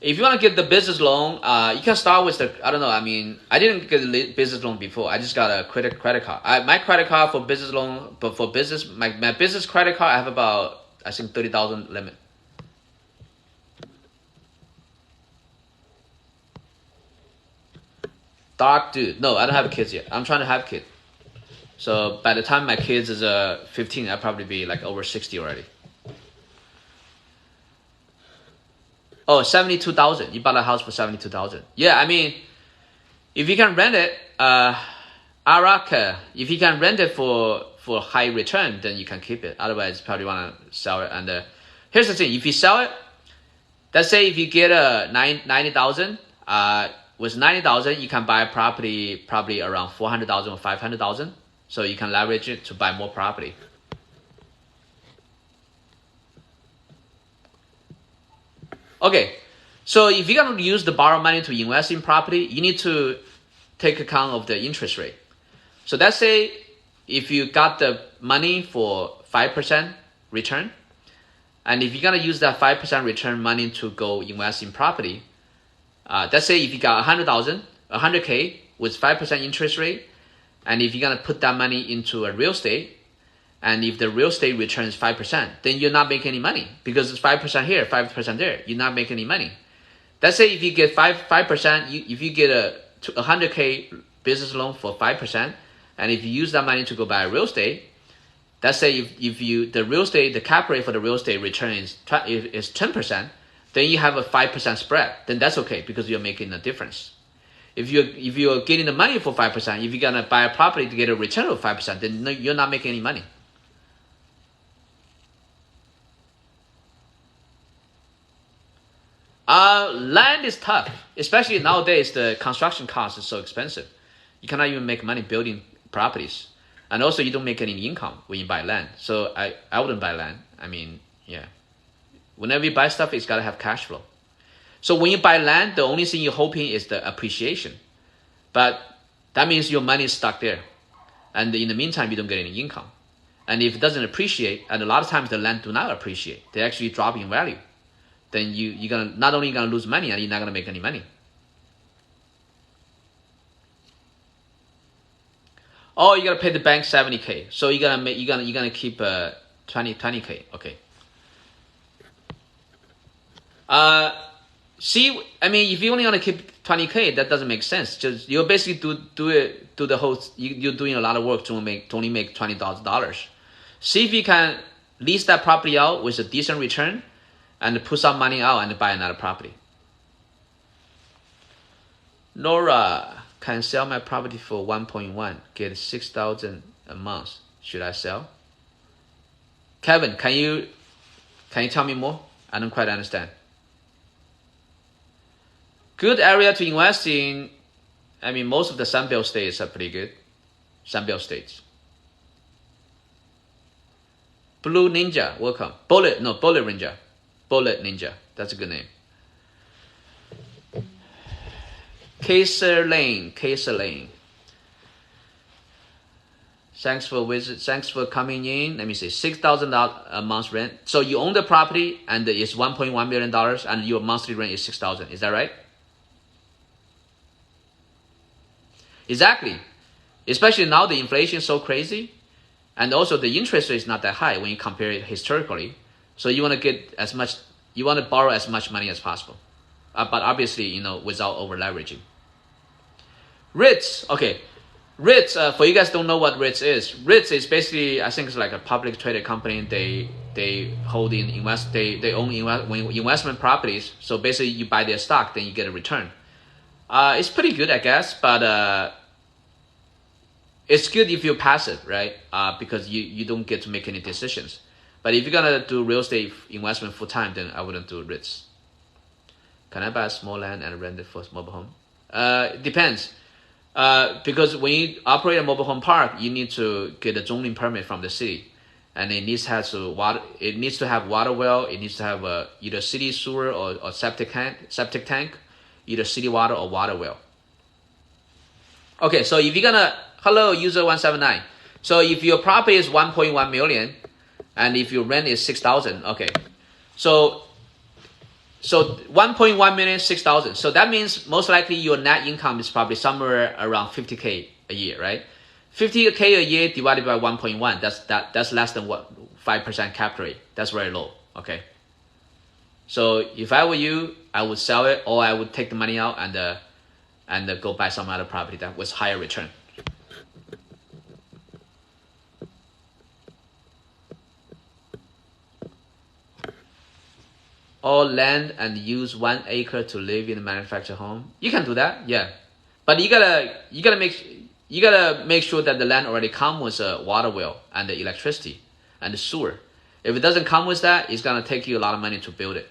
if you want to get the business loan, you can start with the, I don't know, I mean, I didn't get a business loan before. I just got a credit card. My credit card for business loan, but for business, my business credit card, I have about, I think, 30,000 limit. Dark dude. No, I don't have kids yet. I'm trying to have kids. So by the time my kids is 15, I'll probably be like over 60 already. Oh, 72,000. You bought a house for 72,000. Yeah, I mean, if you can rent it, Araka, if you can rent it for high return, then you can keep it. Otherwise, you probably want to sell it. And here's the thing: if you sell it, let's say if you get 90,000, with 90,000, you can buy a property probably around 400,000 or 500,000. So you can leverage it to buy more property. Okay, so if you're going to use the borrow money to invest in property, you need to take account of the interest rate. So let's say if you got the money for 5% return, and if you're going to use that 5% return money to go invest in property, let's say if you got 100,000, 100K with 5% interest rate, and if you're going to put that money into a real estate, and if the real estate returns 5%, then you're not making any money because it's 5% here, 5% there. You're not making any money. Let's say if you get 5%, if you get a 100K business loan for 5%, and if you use that money to go buy a real estate, let's say if the cap rate for the real estate return is 10%, then you have a 5% spread. Then that's okay because you're making a difference. If you're getting the money for 5%, if you're gonna buy a property to get a return of 5%, then you're not making any money. Land is tough, especially nowadays. The construction cost is so expensive. You cannot even make money building properties, and also you don't make any income when you buy land. So I wouldn't buy land. I mean, yeah. Whenever you buy stuff, it's gotta have cash flow. So when you buy land, the only thing you're hoping is the appreciation, but that means your money is stuck there, and in the meantime, you don't get any income. And if it doesn't appreciate, and a lot of times the land do not appreciate, they actually drop in value. Then you're gonna not only gonna lose money, and you're not gonna make any money. Oh, you gotta pay the bank 70K. So you're gonna keep 20K. Okay. See, I mean, if you only want to keep 20K, that doesn't make sense. Just you're basically do the whole. You're doing a lot of work to only make $20,000. See if you can lease that property out with a decent return, and put some money out and buy another property. Nora, can sell my property for 1.1, get 6,000 a month. Should I sell? Kevin, can you tell me more? I don't quite understand. Good area to invest in. I mean, most of the Sunbelt states are pretty good. Sunbelt states. Blue Ninja, welcome. Bullet Ninja. Bullet Ninja, that's a good name. Kaiser Lane. Thanks for coming in. Let me see, $6,000 a month rent. So you own the property and it's $1.1 million and your monthly rent is $6,000. Is that right? Exactly. Especially now the inflation is so crazy, and also the interest rate is not that high when you compare it historically. So you want to borrow as much money as possible, but obviously without over leveraging. REITs, okay. REITs, for you guys don't know what REITs is. REITs is basically, I think it's like a public traded company. They hold in they own investment properties. So basically, you buy their stock, then you get a return. It's pretty good, I guess, but it's good if you're passive, right? Because you don't get to make any decisions. But if you're gonna do real estate investment full time, then I wouldn't do REITs. Can I buy a small land and rent it for a mobile home? It depends. Because when you operate a mobile home park, you need to get a zoning permit from the city, and it needs to have water well. It needs to have either city sewer or septic tank, either city water or water well. Okay, so if you're gonna hello user 179, so if your property is 1.1 million, and if your rent is 6,000, okay, so 1.1 million, 6,000. So that means most likely your net income is probably somewhere around 50K a year, right? 50K a year divided by 1.1. That's less than 5% cap rate. That's very low. Okay. So if I were you, I would sell it, or I would take the money out and and go buy some other property that was higher return. All land and use 1 acre to live in a manufactured home. You can do that, yeah, but you gotta make sure that the land already comes with a water well and the electricity and the sewer. If it doesn't come with that, it's gonna take you a lot of money to build it,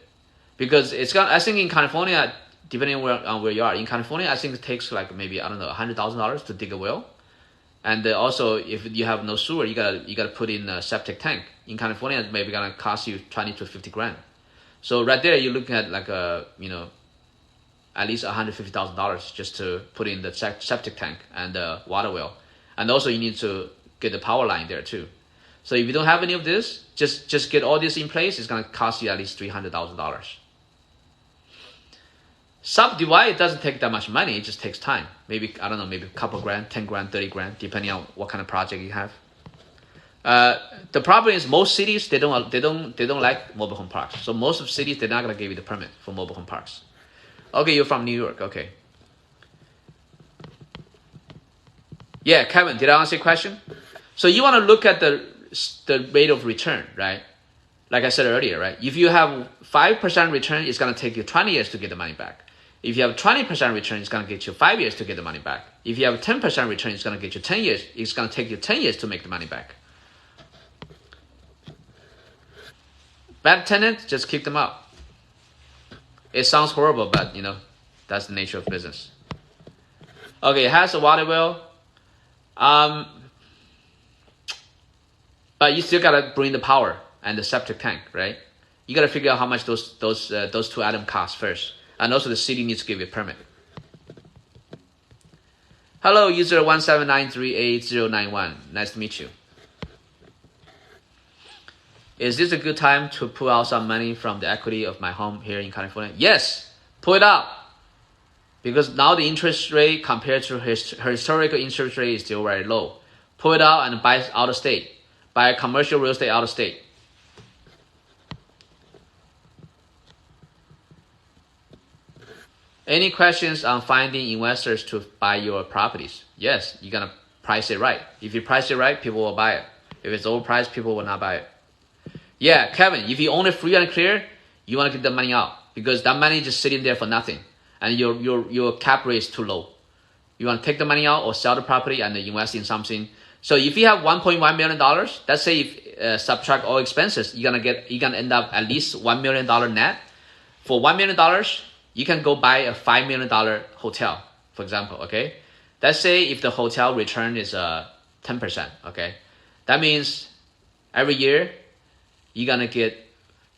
because I think in California, depending on where you are, in California, I think it takes like maybe, I don't know, $100,000 to dig a well, and also if you have no sewer, you gotta put in a septic tank. In California, it's maybe gonna cost you 20 to 50 grand. So right there, you're looking at like at least $150,000 just to put in the septic tank and the water well, and also you need to get the power line there too. So if you don't have any of this, just get all this in place. It's gonna cost you at least $300,000. Subdivide, it doesn't take that much money. It just takes time. Maybe, I don't know, maybe a couple grand, 10 grand, 30 grand, depending on what kind of project you have. The problem is most cities, they don't like mobile home parks. So most of cities, they're not gonna give you the permit for mobile home parks. Okay, you're from New York. Okay. Yeah, Kevin, did I answer your question? So you want to look at the rate of return, right? Like I said earlier, right? If you have 5% return, it's gonna take you 20 years to get the money back. If you have 20% return, it's gonna get you 5 years to get the money back. If you have 10% return, it's gonna get you 10 years. It's gonna take you 10 years to make the money back. Bad tenants, just kick them out. It sounds horrible, but that's the nature of business. Okay, it has a water well. But you still gotta bring the power and the septic tank, right? You gotta figure out how much those two items cost first. And also the city needs to give you a permit. Hello, user 179388091. Nice to meet you. Is this a good time to pull out some money from the equity of my home here in California? Yes, pull it out. Because now the interest rate compared to her historical interest rate is still very low. Pull it out and buy out of state. Buy commercial real estate out of state. Any questions on finding investors to buy your properties? Yes, you're gonna price it right. If you price it right, people will buy it. If it's overpriced, people will not buy it. Yeah, Kevin, if you own it free and clear, you want to get the money out because that money is just sitting there for nothing, and your cap rate is too low. You want to take the money out or sell the property and invest in something. So if you have $1.1 million, let's say if subtract all expenses, you're gonna end up at least $1 million net. For $1 million, you can go buy a $5 million hotel, for example. Okay, let's say if the hotel return is 10%. Okay, that means every year you're gonna get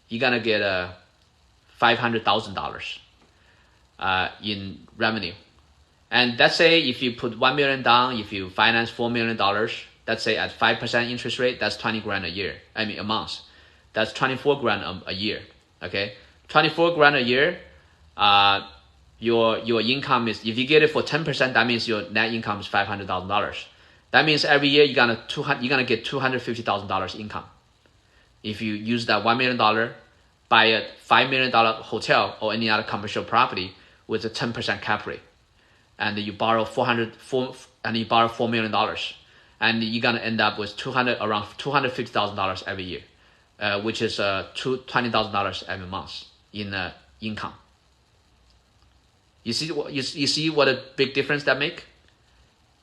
$500,000 in revenue. And let's say if you put $1 million down, if you finance $4 million, let's say at 5% interest rate, that's 20 grand a year. I mean a month. That's 24 grand a year. Okay, 24 grand a year. Your income is, if you get it for 10%, that means your net income is $500,000. That means every year you're gonna get $250,000 income. If you use that $1 million, buy a $5 million hotel or any other commercial property with a 10% cap rate, and you borrow $4 million, and you're gonna end up with around $250,000 every year, which is $20,000 every month in income. You see what a big difference that make?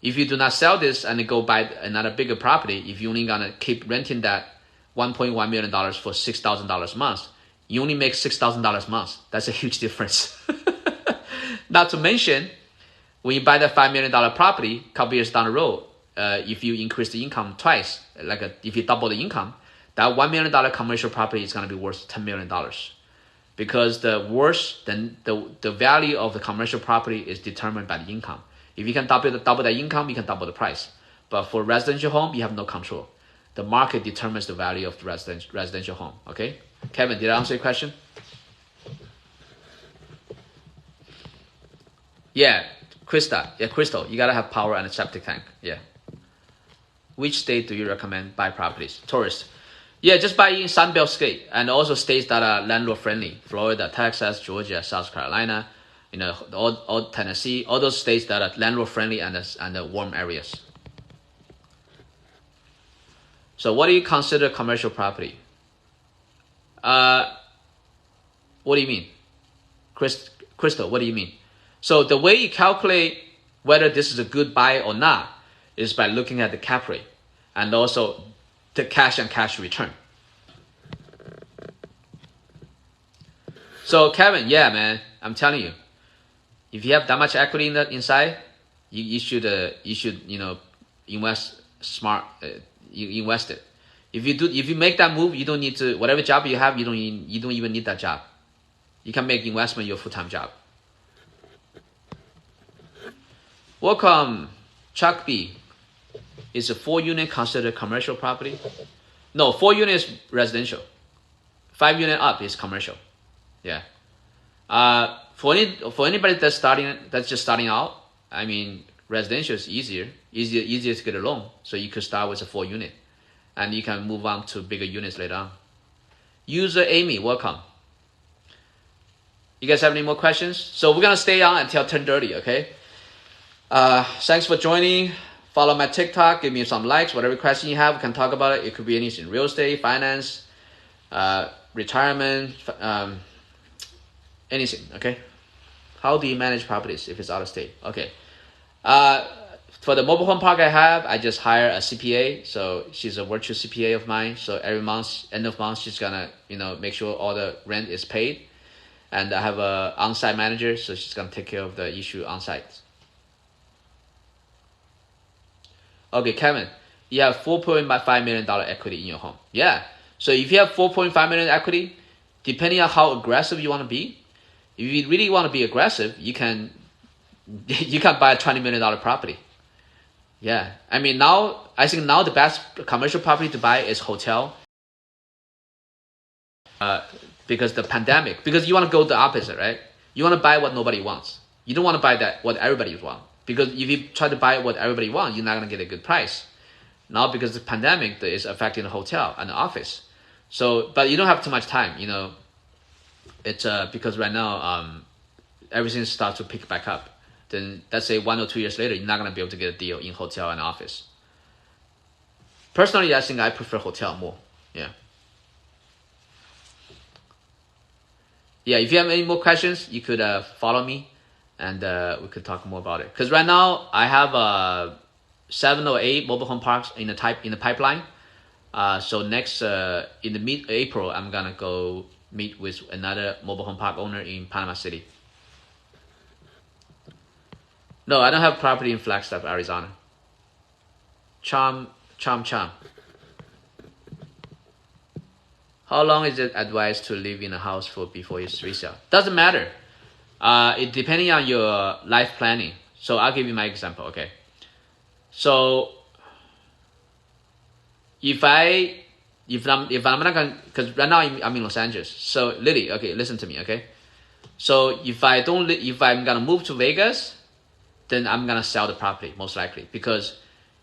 If you do not sell this and go buy another bigger property, if you only gonna keep renting that $1.1 million for $6,000 a month, you only make $6,000 a month. That's a huge difference. Not to mention, when you buy that $5 million property, a couple years down the road, if you increase the income twice, if you double the income, that $1 million commercial property is going to be worth $10 million. Because the value of the commercial property is determined by the income. If you can double the income, you can double the price. But for residential home, you have no control. The market determines the value of the residential home. Okay, Kevin, did I answer your question? Yeah, Crystal, you gotta have power and a septic tank. Yeah. Which state do you recommend buy properties? Tourist. Yeah, just buy in Sunbelt state and also states that are landlord friendly. Florida, Texas, Georgia, South Carolina, you know, all Tennessee, all those states that are landlord friendly and the warm areas. So what do you consider commercial property? What do you mean? Crystal, what do you mean? So the way you calculate whether this is a good buy or not is by looking at the cap rate and also the cash and cash return. So Kevin, yeah, man, I'm telling you, if you have that much equity inside, you should invest smart. You invest it. If you make that move, you don't need to, whatever job you have, you don't even need that job. You can make investment your full-time job. Welcome, Chuck B. Is a 4-unit considered commercial property? No, 4-unit is residential. 5-unit up is commercial. Yeah. For anybody that's just starting out, I mean, residential is easier to get a loan. So you could start with a 4-unit, and you can move on to bigger units later on. User Amy, welcome. You guys have any more questions? So we're gonna stay on until 10:30. Okay. Thanks for joining. Follow my TikTok. Give me some likes. Whatever question you have, we can talk about it. It could be anything: real estate, finance, retirement, anything. Okay. How do you manage properties if it's out of state? Okay. For the mobile home park I just hire a CPA. So she's a virtual CPA of mine. So every month, end of month, she's gonna make sure all the rent is paid. And I have a on-site manager, so she's gonna take care of the issue on-site. Okay, Kevin, you have $4.5 million equity in your home. Yeah. So if you have $4.5 million equity, depending on how aggressive you want to be, if you really want to be aggressive, you can buy a $20 million property. Yeah. I mean, I think now the best commercial property to buy is hotel. Because the pandemic, because you want to go the opposite, right? You want to buy what nobody wants. You don't want to buy what everybody wants. Because if you try to buy what everybody wants, you're not going to get a good price. Now, because the pandemic is affecting the hotel and the office. So, but you don't have too much time, It's because right now, everything starts to pick back up. Then let's say 1 or 2 years later, you're not going to be able to get a deal in hotel and office. Personally, I think I prefer hotel more. Yeah. Yeah, if you have any more questions, you could follow me, and we could talk more about it. Because right now I have 7 or 8 mobile home parks in the pipeline. So next in the mid-April, I'm gonna go meet with another mobile home park owner in Panama City. No, I don't have property in Flagstaff, Arizona. Chom. How long is it advised to live in a house before you resell? Doesn't matter. It depending on your life planning. So I'll give you my example. Okay. So if I'm not gonna, because right now I'm in Los Angeles. So Lily, okay, listen to me. Okay. So if I'm gonna move to Vegas, then I'm gonna sell the property most likely, because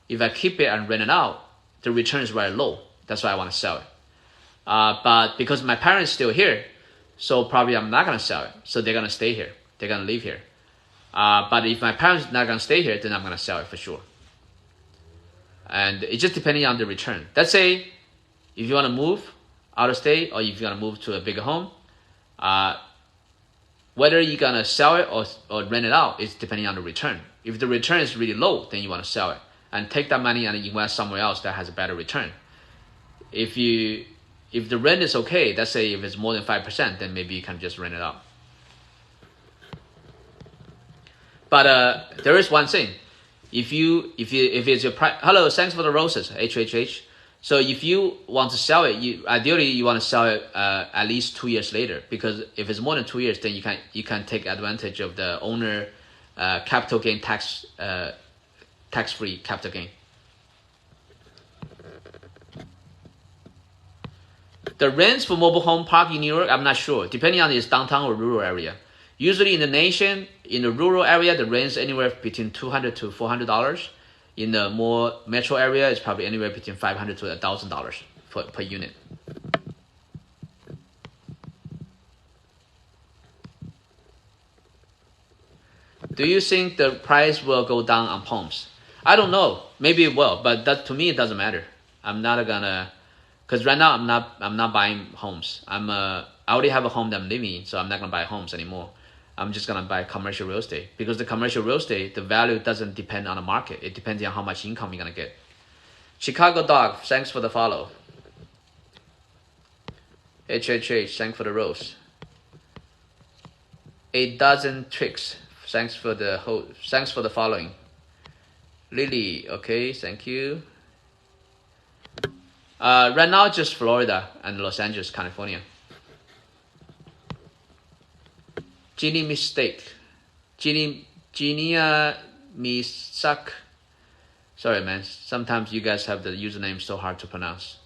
if I keep it and rent it out, the return is very low. That's why I want to sell it. But because my parents still here, so probably I'm not gonna sell it. So they're gonna stay here. They're gonna live here. But if my parents not gonna stay here, then I'm gonna sell it for sure. And it's just depending on the return. Let's say if you want to move out of state, or if you want to move to a bigger home, whether you're gonna sell it or rent it out is depending on the return. If the return is really low, then you want to sell it and take that money and invest somewhere else that has a better return. If the rent is okay, let's say if it's more than 5%, then maybe you can just rent it out. But there is one thing. If it's your hello, thanks for the roses, HHH. So if you want to sell it, ideally you want to sell it at least 2 years later, because if it's more than 2 years, then you can take advantage of the owner capital gain tax-free capital gain. The rents for mobile home park in New York, I'm not sure, depending on it's downtown or rural area. Usually in the nation, in the rural area, the rents anywhere between $200 to $400. In the more metro area, it's probably anywhere between $500 to $1,000 per unit. Do you think the price will go down on homes? I don't know. Maybe it will, but that to me it doesn't matter. I'm not gonna, because right now I'm not buying homes. I already have a home that I'm living in, so I'm not gonna buy homes anymore. I'm just gonna buy commercial real estate, because the commercial real estate, the value doesn't depend on the market. It depends on how much income you're gonna get. Chicago Dog, thanks for the follow. HHH, thanks for the rose. 8 dozen tricks, thanks for the following. Lily, okay, thank you. Right now, just Florida and Los Angeles, California. Genie mistake. Genia Misak. Sorry, man. Sometimes you guys have the username so hard to pronounce.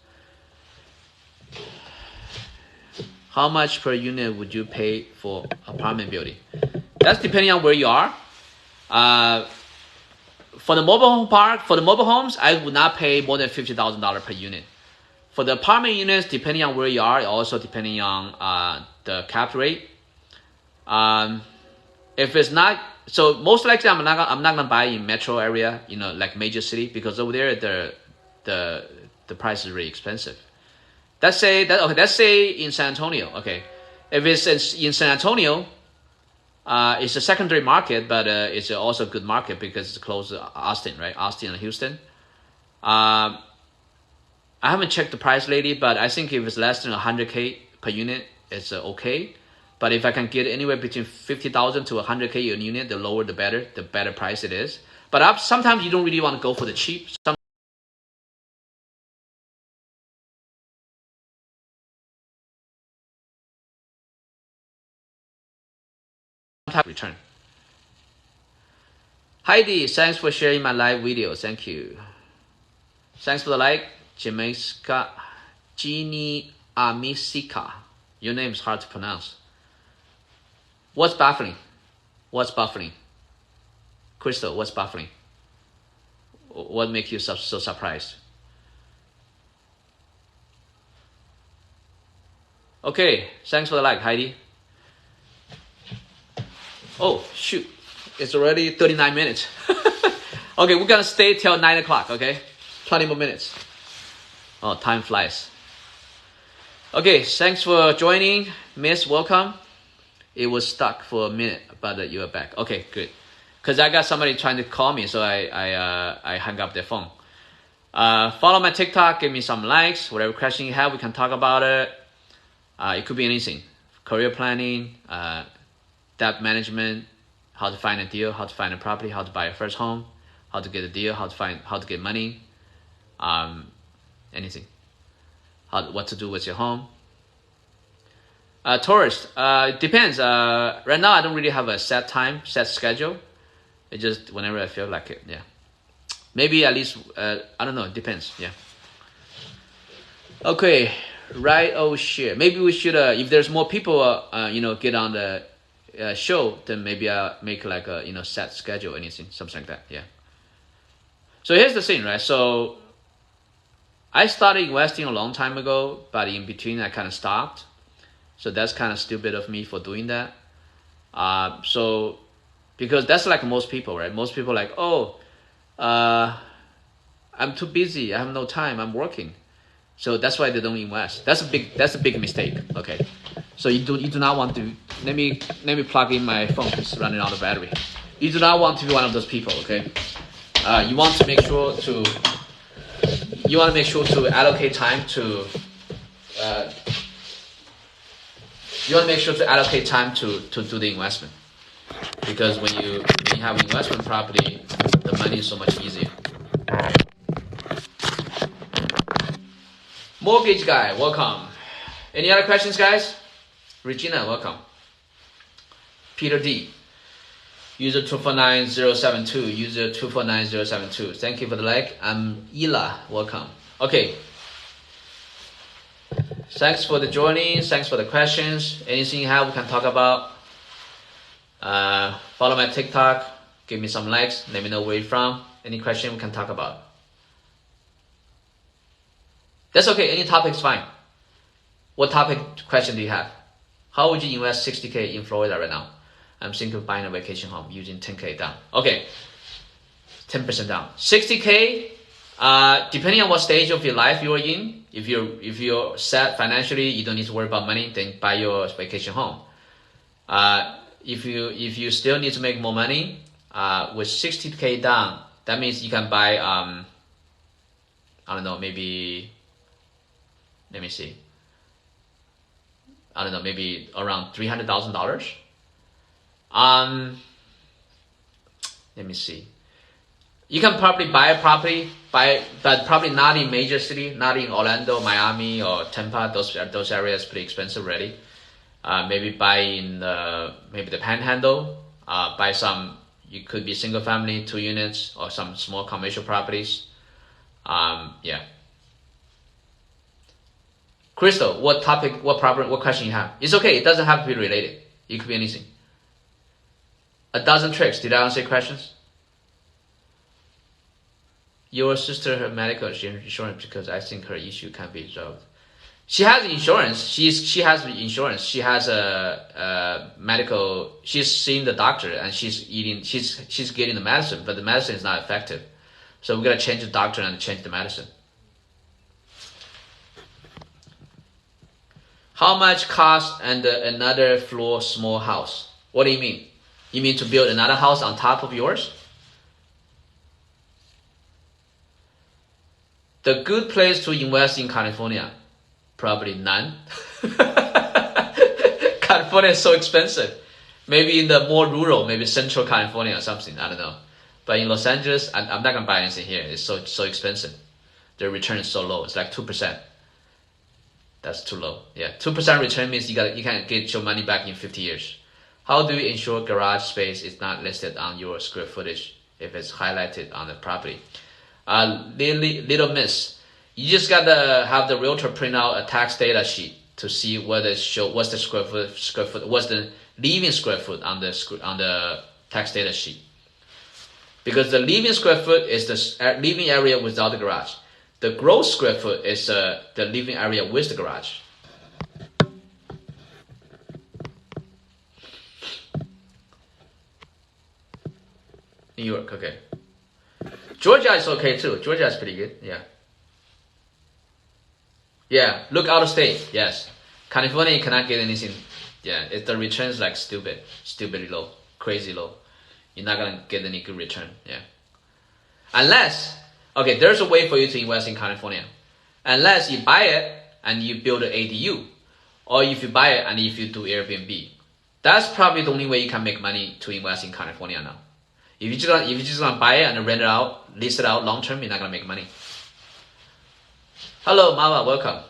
How much per unit would you pay for apartment building? That's depending on where you are. For the mobile home park, for the mobile homes, I would not pay more than $50,000 per unit. For the apartment units, depending on where you are, also depending on the cap rate. If it's not, so most likely I'm not gonna buy in metro area, like major city, because over there the price is really expensive. Let's say in San Antonio, okay. If it's in San Antonio, it's a secondary market, but it's also a good market because it's close to Austin, right? Austin and Houston. I haven't checked the price lately, but I think if it's less than $100K per unit, it's okay. But if I can get anywhere between $50,000 to $100K a unit, the lower the better price it is. But sometimes you don't really want to go for the cheap. Return. Heidi, thanks for sharing my live video. Thank you. Thanks for the like. Jamaica, Genie Amisika. Your name is hard to pronounce. What's baffling? What's baffling? Crystal, what's baffling? What makes you so surprised? Okay, thanks for the like, Heidi. Oh, shoot. It's already 39 minutes. Okay, we're going to stay till 9 o'clock, okay? 20 more minutes. Oh, time flies. Okay, thanks for joining. Miss, welcome. It was stuck for a minute, but you are back. Okay, good. Because I got somebody trying to call me, so I hung up their phone. Follow my TikTok, give me some likes. Whatever question you have, we can talk about it. It could be anything. Career planning, debt management, how to find a deal, how to find a property, how to buy a first home, how to get a deal, how to get money, anything. What to do with your home. Taurus, depends. Right now I don't really have a set schedule. It just whenever I feel like it, yeah. Maybe at least, I don't know, it depends, yeah. Okay, right, oh shit. Maybe we should, if there's more people, get on the show, then maybe I'll make like a, set schedule, anything, something like that, yeah. So here's the thing, right? So I started investing a long time ago, but in between I kind of stopped. So that's kind of stupid of me for doing that. So because that's like most people, right? Most people are like, oh, I'm too busy. I have no time. I'm working. So that's why they don't invest. That's a big mistake. Okay. So you do not want to. Let me plug in my phone. It's running out of battery. You do not want to be one of those people. Okay. You want to make sure to allocate time to. You want to make sure to allocate time to do the investment, because when you have investment property, the money is so much easier. Mortgage guy, welcome. Any other questions, guys? Regina, welcome. Peter D. User 249072. User 249072. Thank you for the like. I'm Ela. Welcome. Okay. Thanks for the joining. Thanks for the questions. Anything you have, we can talk about. Follow my TikTok. Give me some likes. Let me know where you're from. Any question we can talk about. That's okay. Any topic's fine. What topic question do you have? How would you invest $60K in Florida right now? I'm thinking of buying a vacation home using 10K down. Okay, 10% down. 60K, depending on what stage of your life you're in. If you're set financially, you don't need to worry about money, then buy your vacation home. If you still need to make more money, with 60K down, that means you can buy I don't know, maybe, let me see, I don't know, maybe around $300,000. Let me see. You can probably buy a property, but probably not in major city, not in Orlando, Miami, or Tampa. Those areas pretty expensive already. Maybe buy in maybe the Panhandle. Buy some. You could be single family, 2 units, or some small commercial properties. Yeah. Crystal, what topic, what problem, what question you have? It's okay. It doesn't have to be related. It could be anything. 1,000 tricks. Did I answer your questions? Your sister her medical insurance because I think her issue can be resolved. She has insurance. She has insurance. She has a medical. She's seeing the doctor and she's getting the medicine, but the medicine is not effective. So we gotta change the doctor and change the medicine. How much cost and another floor small house? What do you mean? You mean to build another house on top of yours? The good place to invest in California, probably none. California is so expensive. Maybe in the more rural, maybe Central California or something, I don't know. But in Los Angeles, I'm not gonna buy anything here. It's so expensive. The return is so low. It's like 2%. That's too low. Yeah, 2% return means you can't get your money back in 50 years. How do you ensure garage space is not listed on your square footage if it's highlighted on the property? Little miss. You just gotta have the realtor print out a tax data sheet to see whether it show what's the square foot, what's the living square foot on the tax data sheet. Because the living square foot is the living area without the garage. The gross square foot is the living area with the garage. New York, okay. Georgia is okay too. Georgia is pretty good, yeah. Yeah, look out of state, yes. California, you cannot get anything. Yeah, the returns like stupidly low, crazy low. You're not gonna get any good return, yeah. Unless, okay, there's a way for you to invest in California. Unless you buy it and you build an ADU, or if you buy it and if you do Airbnb. That's probably the only way you can make money to invest in California now. If you're just gonna buy it and rent it out, lease it out long term, you're not gonna make money. Hello, Mama, welcome.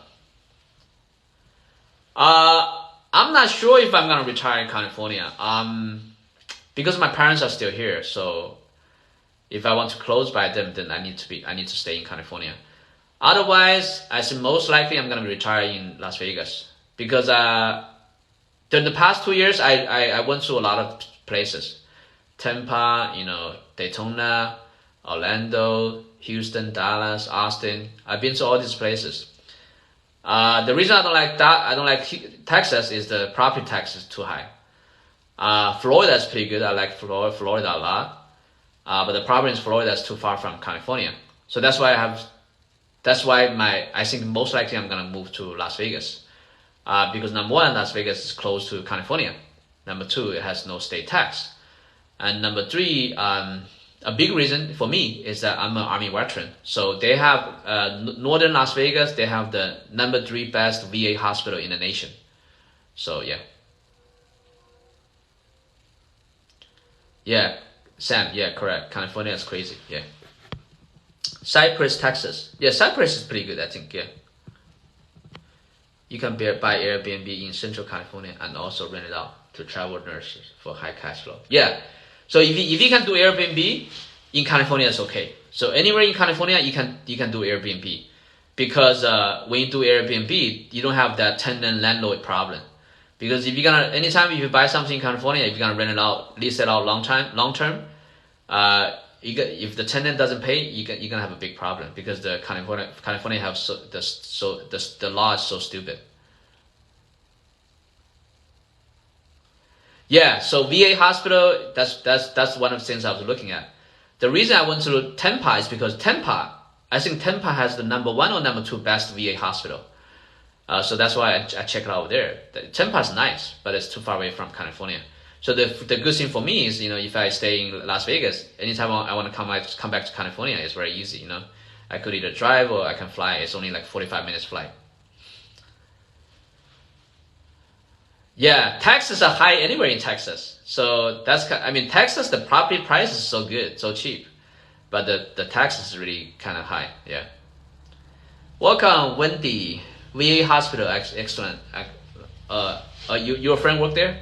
I'm not sure if I'm gonna retire in California. Because my parents are still here, so if I want to close by them, then I need to stay in California. Otherwise, I think most likely I'm gonna retire in Las Vegas because during the past 2 years, I went to a lot of places. Tampa, Daytona, Orlando, Houston, Dallas, Austin. I've been to all these places. The reason I don't like Texas is the property tax is too high. Florida is pretty good. I like Florida a lot. But the problem is Florida is too far from California. So that's why I think most likely I'm gonna move to Las Vegas. Because number one, Las Vegas is close to California. Number two, it has no state tax. And number three, a big reason for me is that I'm an Army veteran. So they have northern Las Vegas. They have the number 3 best VA hospital in the nation. So yeah. Yeah, Sam. Yeah, correct. California is crazy. Yeah. Cypress, Texas. Yeah, Cypress is pretty good. I think. Yeah. You can buy Airbnb in Central California and also rent it out to travel nurses for high cash flow. Yeah. So if you can do Airbnb in California, it's okay. So anywhere in California, you can do Airbnb, because when you do Airbnb, you don't have that tenant landlord problem. Because anytime if you buy something in California, if you're gonna rent it out, lease it out long term, if the tenant doesn't pay, you're gonna have a big problem, because the California have the law is so stupid. Yeah, so VA hospital, that's one of the things I was looking at. The reason I went to Tampa is because I think Tampa has the #1 or #2 best VA hospital. So that's why I check it out there. Tampa is nice, but it's too far away from California. So the good thing for me is, if I stay in Las Vegas, anytime I want to come back to California, it's very easy. I could either drive or I can fly. It's only like 45 minutes flight. Yeah, taxes are high anywhere in Texas. So Texas, the property price is so good, so cheap, but the taxes is really kind of high. Yeah. Welcome, Wendy. VA hospital, excellent. Your friend work there?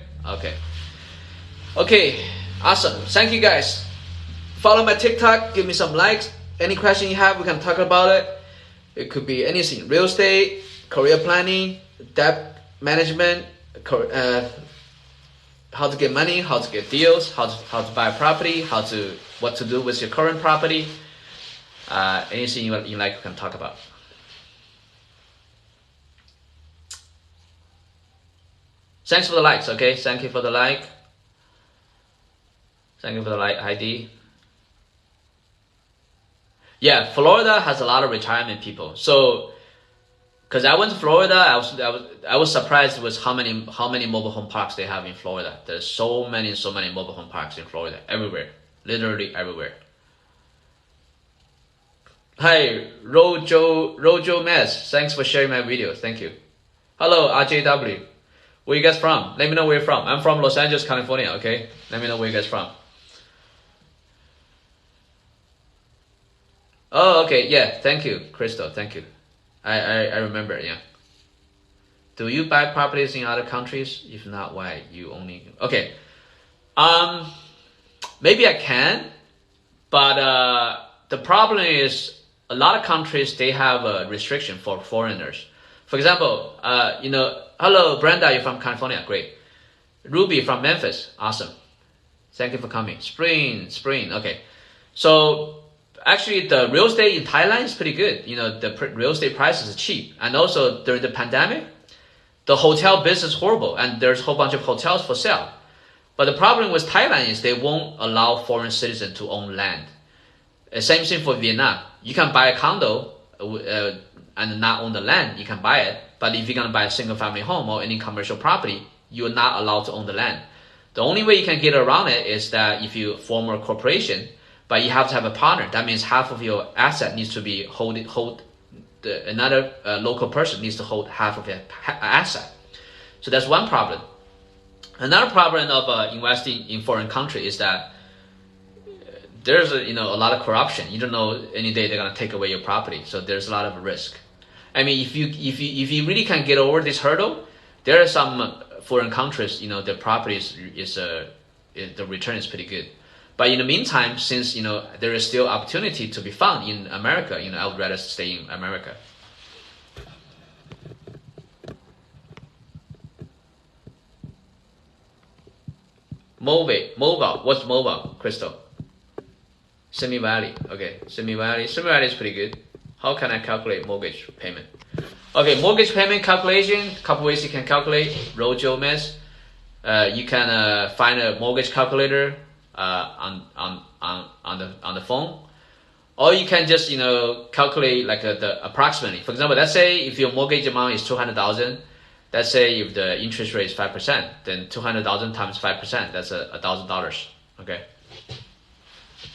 Okay, awesome. Thank you guys. Follow my TikTok. Give me some likes. Any question you have, we can talk about it. It could be anything: real estate, career planning, debt management, how to get money, how to get deals, how to buy a property, what to do with your current property. Anything you like, we can talk about. Thanks for the likes, okay? Thank you for the like. Thank you for the like, Heidi. Yeah, Florida has a lot of retirement people. So, because I went to Florida, I was surprised with how many mobile home parks they have in Florida. There's so many mobile home parks in Florida, everywhere, literally everywhere. Hi, Rojo Mess. Thanks for sharing my video. Thank you. Hello, RJW. Where you guys from? Let me know where you're from. I'm from Los Angeles, California, okay? Let me know where you guys from. Oh, okay, yeah, thank you, Crystal, thank you. I remember, yeah. Do you buy properties in other countries? If not, why? You only... Okay. Maybe I can, but the problem is a lot of countries, they have a restriction for foreigners. For example, hello, Brenda, you're from California. Great. Ruby from Memphis. Awesome. Thank you for coming. Spring. Okay. So actually, the real estate in Thailand is pretty good. The real estate prices are cheap. And also during the pandemic, the hotel business is horrible. And there's a whole bunch of hotels for sale. But the problem with Thailand is they won't allow foreign citizens to own land. Same thing for Vietnam. You can buy a condo and not own the land. You can buy it. But if you're going to buy a single family home or any commercial property, you're not allowed to own the land. The only way you can get around it is that if you form a corporation, but you have to have a partner. That means half of your asset needs to be another local person needs to hold half of your asset. So that's one problem. Another problem of investing in foreign country is that there's a lot of corruption. You don't know any day they're gonna take away your property, so there's a lot of risk. I mean, if you really can get over this hurdle, there are some foreign countries, the property the return is pretty good. But in the meantime, since there is still opportunity to be found in America, I would rather stay in America. Mobile. What's mobile, Crystal? Simi Valley. Okay, Simi Valley is pretty good. How can I calculate mortgage payment? Okay, mortgage payment calculation. Couple ways you can calculate. Rojo Mess. You can find a mortgage calculator on the phone, or you can just calculate like the approximately. For example, let's say if your mortgage amount is 200,000. Let's say if the interest rate is 5%, then 200,000 times 5%, that's $1,000. Okay.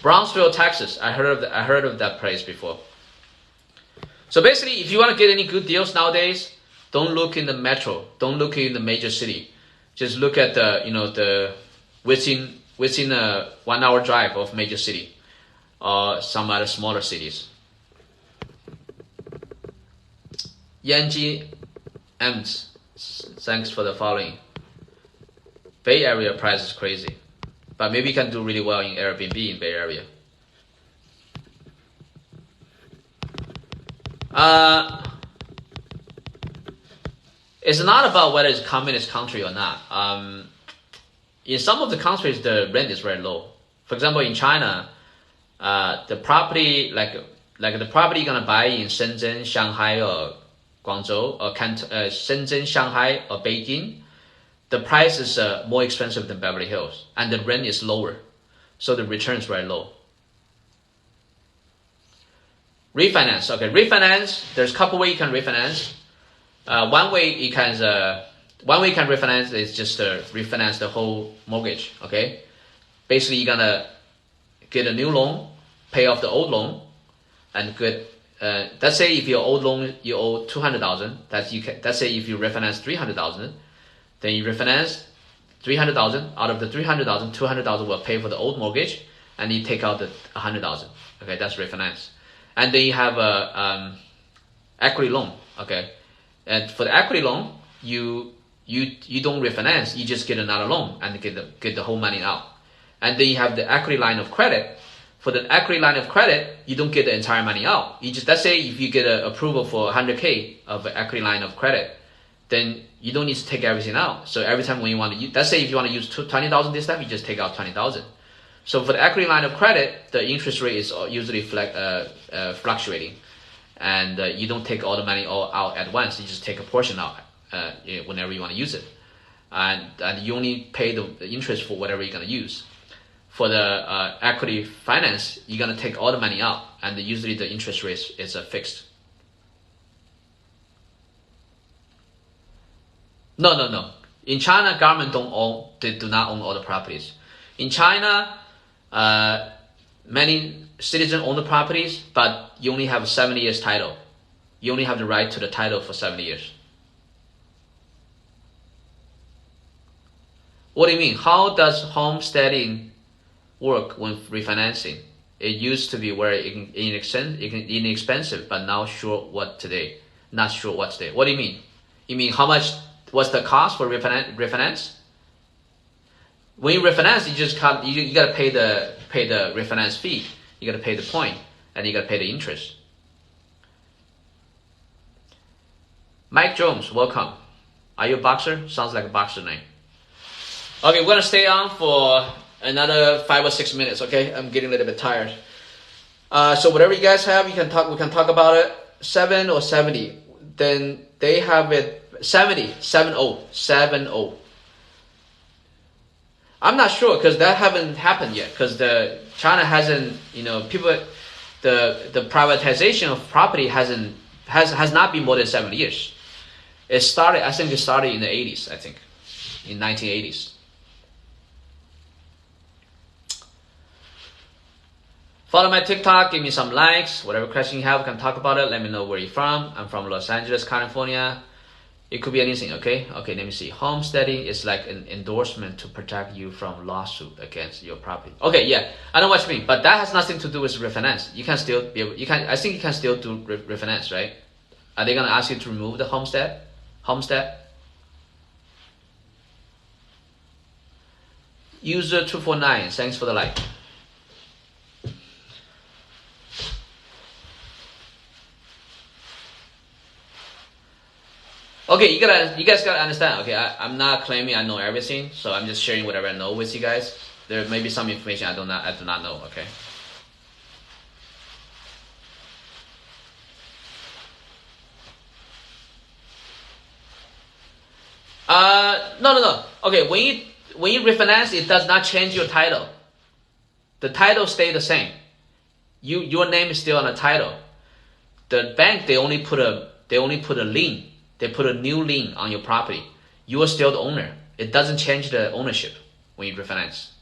Brownsville, Texas. I heard of that place before. So basically, if you want to get any good deals nowadays, don't look in the metro. Don't look in the major city. Just look at the within a 1 hour drive of major city, or some other smaller cities. Yanji Ems. Thanks for the following. Bay Area price is crazy, but maybe you can do really well in Airbnb in Bay Area. It's not about whether it's a communist country or not. In some of the countries, the rent is very low. For example, in China, the property like the property you're gonna buy in Shenzhen, Shanghai, or Guangzhou, or Shenzhen, Shanghai, or Beijing, the price is more expensive than Beverly Hills, and the rent is lower, so the return is very low. Refinance. Okay, refinance. There's a couple ways you can refinance. One way you can refinance is just refinance the whole mortgage. Okay, basically you're gonna get a new loan, pay off the old loan, and get. Let's say if your old loan you owe 200,000. Let's say if you refinance 300,000, then you refinance 300,000. Out of the 300,000, 200,000 will pay for the old mortgage, and you take out the 100,000. Okay, that's refinance. And then you have a equity loan. Okay, and for the equity loan, you don't refinance. You just get another loan and get the whole money out. And then you have the equity line of credit. For the equity line of credit, you don't get the entire money out. You just, let's say if you get an approval for 100K of an equity line of credit, then you don't need to take everything out. So every time when you want to use, let's say if you want to use 20,000 this time, you just take out 20,000. So for the equity line of credit, the interest rate is usually fluctuating, and you don't take all the money all out at once. You just take a portion out whenever you want to use it, and you only pay the interest for whatever you're gonna use. For the equity finance, you're gonna take all the money out, and usually the interest rate is fixed. No. In China, government they do not own all the properties. In China, many citizens own the properties, but you only have 70 years title. You only have the right to the title for 70 years. What do you mean? How does homesteading work when refinancing? It used to be very inexpensive, but now not sure what today. What do you mean? You mean how much was the cost for refinance? When you refinance, you gotta pay the refinance fee. You gotta pay the point, and you gotta pay the interest. Mike Jones, welcome. Are you a boxer? Sounds like a boxer name. Okay, we're gonna stay on for another 5 or 6 minutes. Okay, I'm getting a little bit tired. So whatever you guys have, we can talk about it. 7 or 70. Then they have it 70. I'm not sure because that haven't happened yet. Because China hasn't, the privatization of property has not been more than 7 years. I think it started in the 80s. I think in 1980s. Follow my TikTok, give me some likes. Whatever question you have, we can talk about it. Let me know where you're from. I'm from Los Angeles, California. It could be anything, okay? Okay, let me see. Homesteading is like an endorsement to protect you from lawsuit against your property. Okay, yeah, I know what you mean, but that has nothing to do with refinance. I think you can still do refinance, right? Are they gonna ask you to remove the homestead? User 249, thanks for the like. Okay, you guys gotta understand. Okay, I'm not claiming I know everything, so I'm just sharing whatever I know with you guys. There may be some information I do not know. Okay. No. Okay, when you refinance, it does not change your title. The title stay the same. Your name is still on the title. The bank they only put a lien. They put a new lien on your property. You are still the owner. It doesn't change the ownership when you refinance.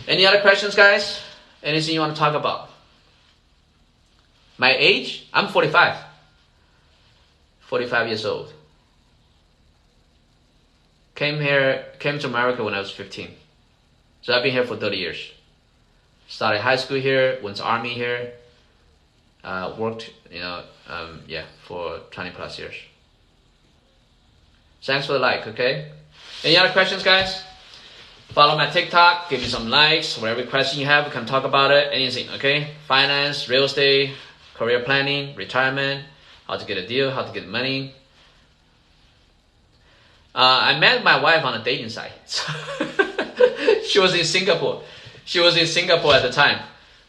Any other questions, guys? Anything you want to talk about? My age? I'm 45. 45 years old. Came to America when I was 15. So I've been here for 30 years. Started high school here, went to army here, worked, for 20 plus years. Thanks for the like, okay? Any other questions, guys? Follow my TikTok, give me some likes. Whatever question you have, we can talk about it. Anything, okay? Finance, real estate, career planning, retirement, how to get a deal, how to get money. I met my wife on a dating site. She was in Singapore. She was in Singapore at the time.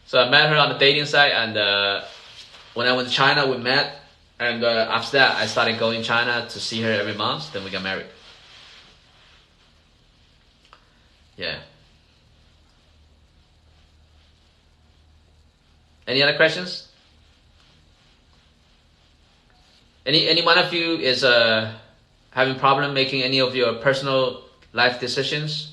So I met her on the dating site, and when I went to China, we met, and after that, I started going to China to see her every month. Then we got married. Yeah. Any other questions? Any one of you is having problem making any of your personal life decisions?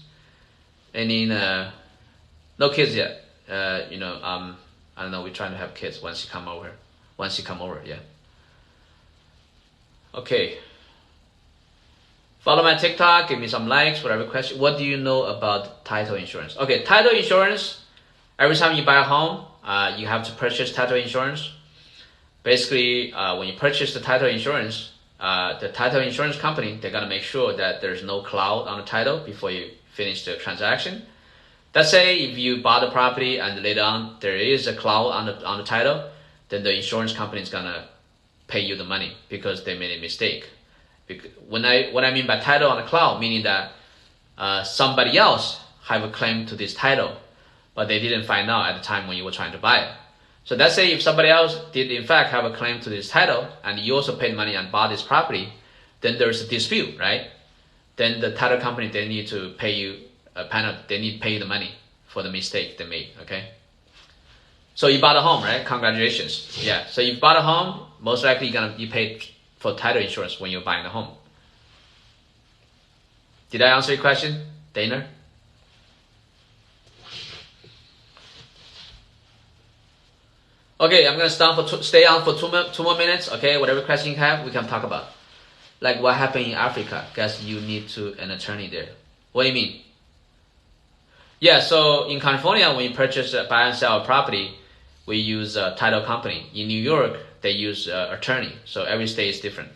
Any no kids yet? I don't know. We're trying to have kids once you come over. Yeah. Okay. Follow my TikTok. Give me some likes. Whatever question. What do you know about title insurance? Okay, title insurance. Every time you buy a home, you have to purchase title insurance. Basically, when you purchase the title insurance company, they're gonna make sure that there's no cloud on the title before you finish the transaction. Let's say if you bought the property and later on there is a cloud on the title, then the insurance company is gonna pay you the money because they made a mistake. What I mean by title on the cloud, meaning that somebody else have a claim to this title, but they didn't find out at the time when you were trying to buy it. So let's say if somebody else did in fact have a claim to this title and you also paid money and bought this property, then there's a dispute, right? Then the title company, they need to pay you a penalty. They need to pay you the money for the mistake they made, okay? So you bought a home, right? Congratulations. Yeah, so you bought a home, most likely you paid for title insurance when you're buying the home. Did I answer your question, Dana? Okay, I'm gonna stay on for two more minutes. Okay, whatever question you have, we can talk about. Like what happened in Africa? Guess you need an attorney there. What do you mean? Yeah, so in California, when you purchase, buy and sell a property, we use a title company. In New York, they use attorney. So every state is different.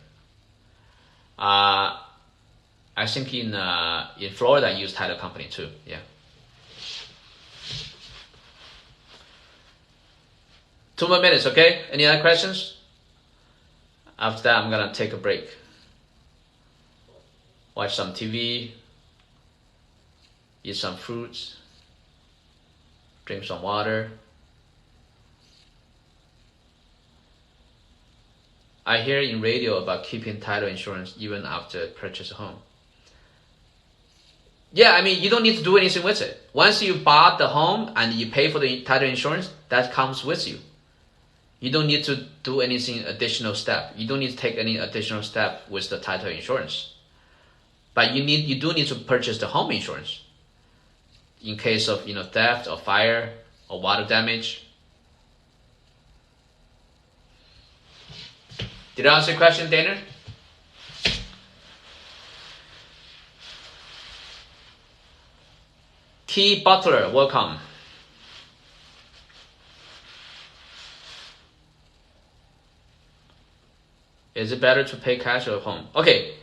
I think in Florida, I use title company too. Yeah. 2 more minutes, okay? Any other questions? After that, I'm gonna take a break. Watch some TV, eat some fruits, drink some water. I hear in radio about keeping title insurance even after purchase a home. Yeah, I mean, you don't need to do anything with it. Once you bought the home and you pay for the title insurance, that comes with you. You don't need to do anything additional step. You don't need to take any additional step with the title insurance. But you do need to purchase the home insurance in case of theft or fire or water damage. Did I answer your question, Dana? T. Butler, welcome. Is it better to pay cash or home? Okay,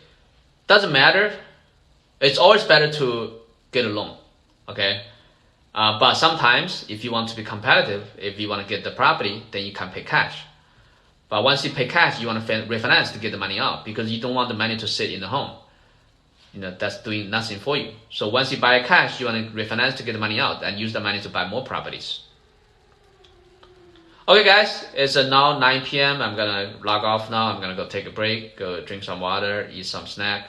doesn't matter. It's always better to get a loan, okay? But sometimes, if you want to be competitive, if you want to get the property, then you can pay cash. But once you pay cash, you want to refinance to get the money out because you don't want the money to sit in the home. That's doing nothing for you. So once you buy cash, you want to refinance to get the money out and use the money to buy more properties. Okay guys, it's now 9 p.m. I'm gonna log off now. I'm gonna go take a break, go drink some water, eat some snack.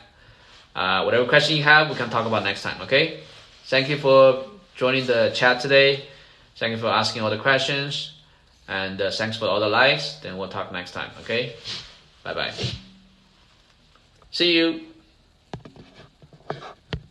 Whatever question you have, we can talk about next time, okay? Thank you for joining the chat today. Thank you for asking all the questions. And thanks for all the likes. Then we'll talk next time, okay? Bye-bye. See you.